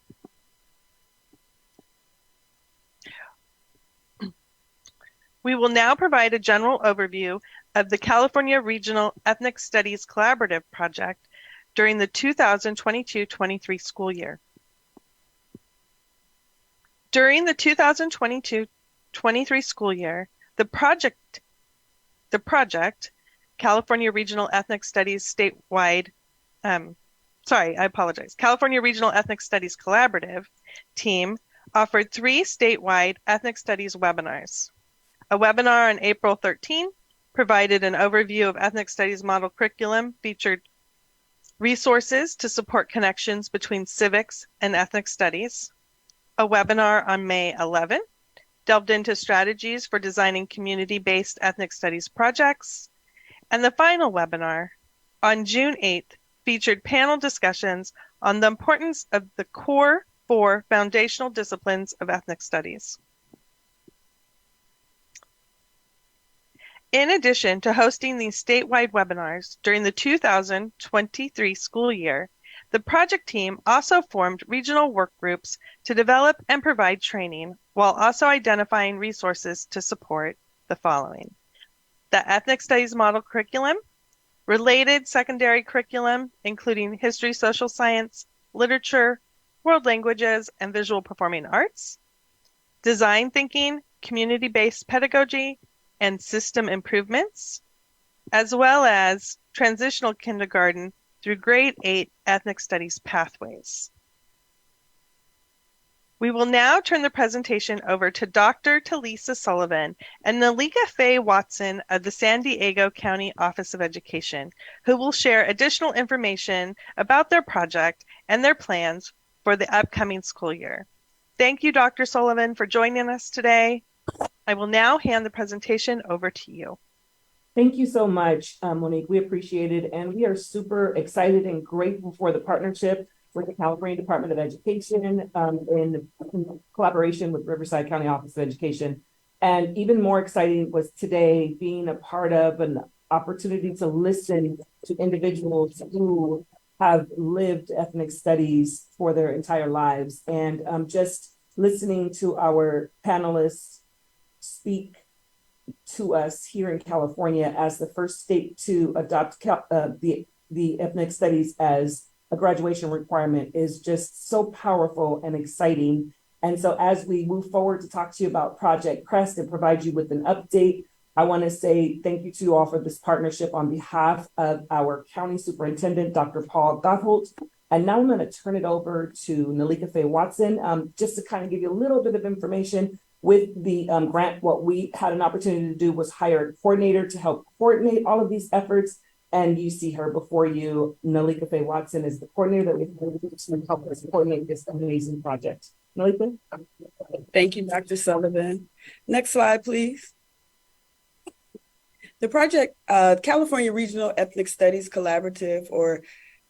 We will now provide a general overview of the California Regional Ethnic Studies Collaborative Project during the 2022-23 school year. During the 2022-23 school year, the project, California Regional Ethnic Studies statewide, California Regional Ethnic Studies Collaborative team offered 3 statewide ethnic studies webinars. A webinar on April 13 provided an overview of ethnic studies model curriculum, featured resources to support connections between civics and ethnic studies. A webinar on May 11 delved into strategies for designing community-based ethnic studies projects. And the final webinar on June 8th featured panel discussions on the importance of the core 4 foundational disciplines of ethnic studies. In addition to hosting these statewide webinars during the 2023 school year, the project team also formed regional work groups to develop and provide training, while also identifying resources to support the following: the Ethnic Studies Model Curriculum, related secondary curriculum, including history, social science, literature, world languages, and visual performing arts, design thinking, community-based pedagogy, and system improvements, as well as transitional kindergarten through grade 8 ethnic studies pathways. We will now turn the presentation over to Dr. Talisa Sullivan and Nalika Faye Watson of the San Diego County Office of Education, who will share additional information about their project and their plans for the upcoming school year. Thank you, Dr. Sullivan, for joining us today. I will now hand the presentation over to you. Thank you so much, Monique. We appreciate it. And we are super excited and grateful for the partnership with the California Department of Education in collaboration with Riverside County Office of Education. And even more exciting was today being a part of an opportunity to listen to individuals who have lived ethnic studies for their entire lives. And just listening to our panelists speak to us here in California as the first state to adopt the ethnic studies as a graduation requirement is just so powerful and exciting. And so as we move forward to talk to you about Project Crest and provide you with an update, I want to say thank you to you all for this partnership on behalf of our County Superintendent, Dr. Paul Gottholt. And now I'm going to turn it over to Nalika Faye Watson, just to kind of give you a little bit of information with the grant. What we had an opportunity to do was hire a coordinator to help coordinate all of these efforts. And you see her before you. Nalika Faye Watson is the coordinator that we help us coordinate this amazing project. Nalika? Thank you, Dr. Sullivan. Next slide, please. The project, California Regional Ethnic Studies Collaborative, or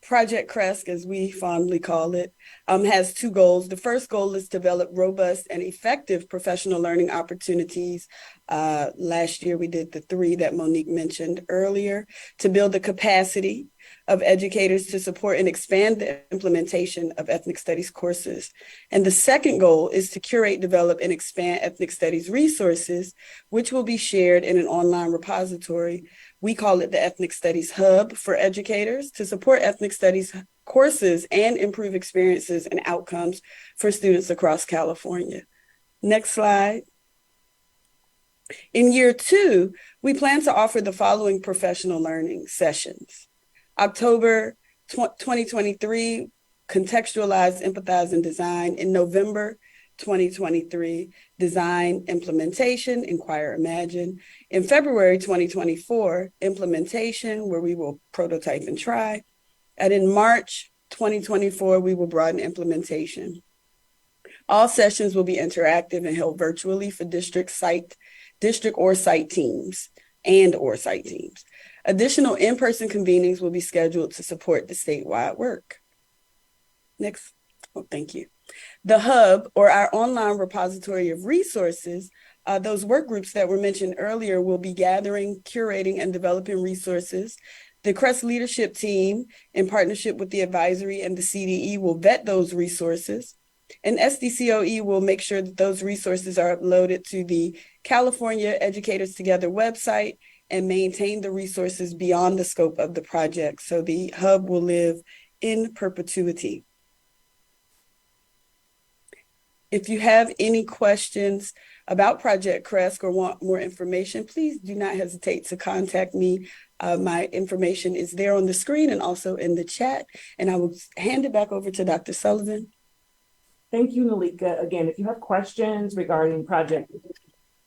Project CRESC, as we fondly call it, has two goals. The first goal is to develop robust and effective professional learning opportunities. Last year, we did the 3 that Monique mentioned earlier, to build the capacity of educators to support and expand the implementation of ethnic studies courses. And the second goal is to curate, develop, and expand ethnic studies resources, which will be shared in an online repository. We call it the Ethnic Studies Hub for educators to support ethnic studies courses and improve experiences and outcomes for students across California. Next slide. In year 2, we plan to offer the following professional learning sessions. October 2023, Contextualize, Empathize, and Design. In November 2023, Design, Implementation, Inquire, Imagine. In February 2024, Implementation, where we will prototype and try. And in March 2024, we will broaden implementation. All sessions will be interactive and held virtually for district or site teams. Additional in-person convenings will be scheduled to support the statewide work. Next. Oh, thank you. The Hub, or our online repository of resources, those work groups that were mentioned earlier will be gathering, curating, and developing resources. The CREST leadership team, in partnership with the advisory and the CDE, will vet those resources. And SDCOE will make sure that those resources are uploaded to the California Educators Together website and maintain the resources beyond the scope of the project. So the Hub will live in perpetuity. If you have any questions about Project CRESC or want more information, please do not hesitate to contact me. My information is there on the screen and also in the chat, and I will hand it back over to Dr. Sullivan. Thank you, Nalika. Again, if you have questions regarding Project,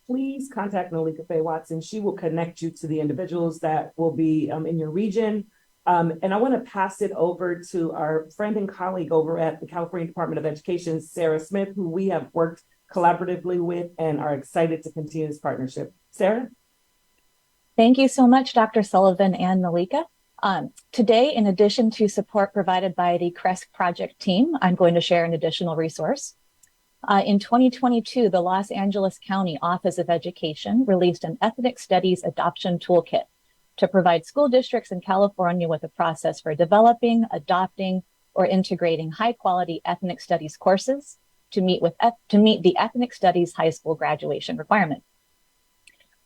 please contact Nalika Faye Watson. She will connect you to the individuals that will be in your region. And I want to pass it over to our friend and colleague over at the California Department of Education, Sarah Smith, who we have worked collaboratively with and are excited to continue this partnership. Sarah? Thank you so much, Dr. Sullivan and Nalika. Today, in addition to support provided by the CRESC project team, I'm going to share an additional resource. In 2022, the Los Angeles County Office of Education released an Ethnic Studies Adoption Toolkit to provide school districts in California with a process for developing, adopting, or integrating high-quality ethnic studies courses to meet the Ethnic Studies high school graduation requirement.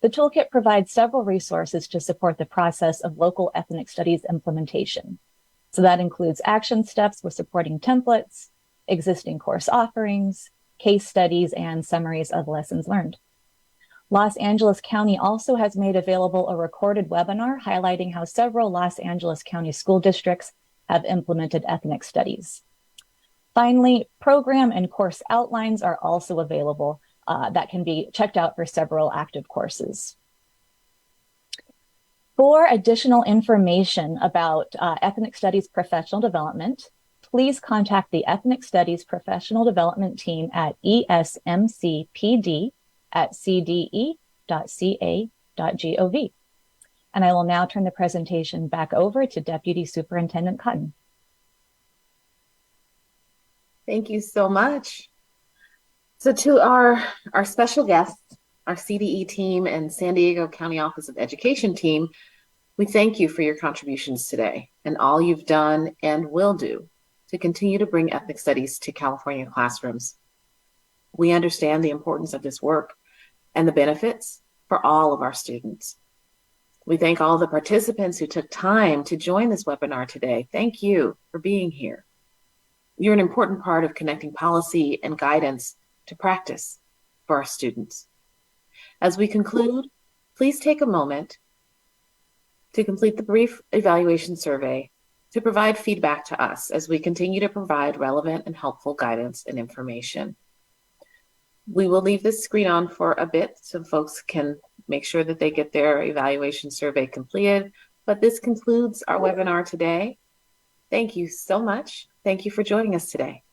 The toolkit provides several resources to support the process of local ethnic studies implementation. So that includes action steps with supporting templates, existing course offerings, case studies, and summaries of lessons learned. Los Angeles County also has made available a recorded webinar highlighting how several Los Angeles County school districts have implemented ethnic studies. Finally, program and course outlines are also available that can be checked out for several active courses. For additional information about ethnic studies professional development, please contact the Ethnic Studies Professional Development Team at esmcpd@cde.ca.gov. And I will now turn the presentation back over to Deputy Superintendent Cotton. Thank you so much. So to our special guests, our CDE team and San Diego County Office of Education team, we thank you for your contributions today and all you've done and will do to continue to bring ethnic studies to California classrooms. We understand the importance of this work and the benefits for all of our students. We thank all the participants who took time to join this webinar today. Thank you for being here. You're an important part of connecting policy and guidance to practice for our students. As we conclude, please take a moment to complete the brief evaluation survey to provide feedback to us as we continue to provide relevant and helpful guidance and information. We will leave this screen on for a bit so folks can make sure that they get their evaluation survey completed. But this concludes our webinar today. Thank you so much. Thank you for joining us today.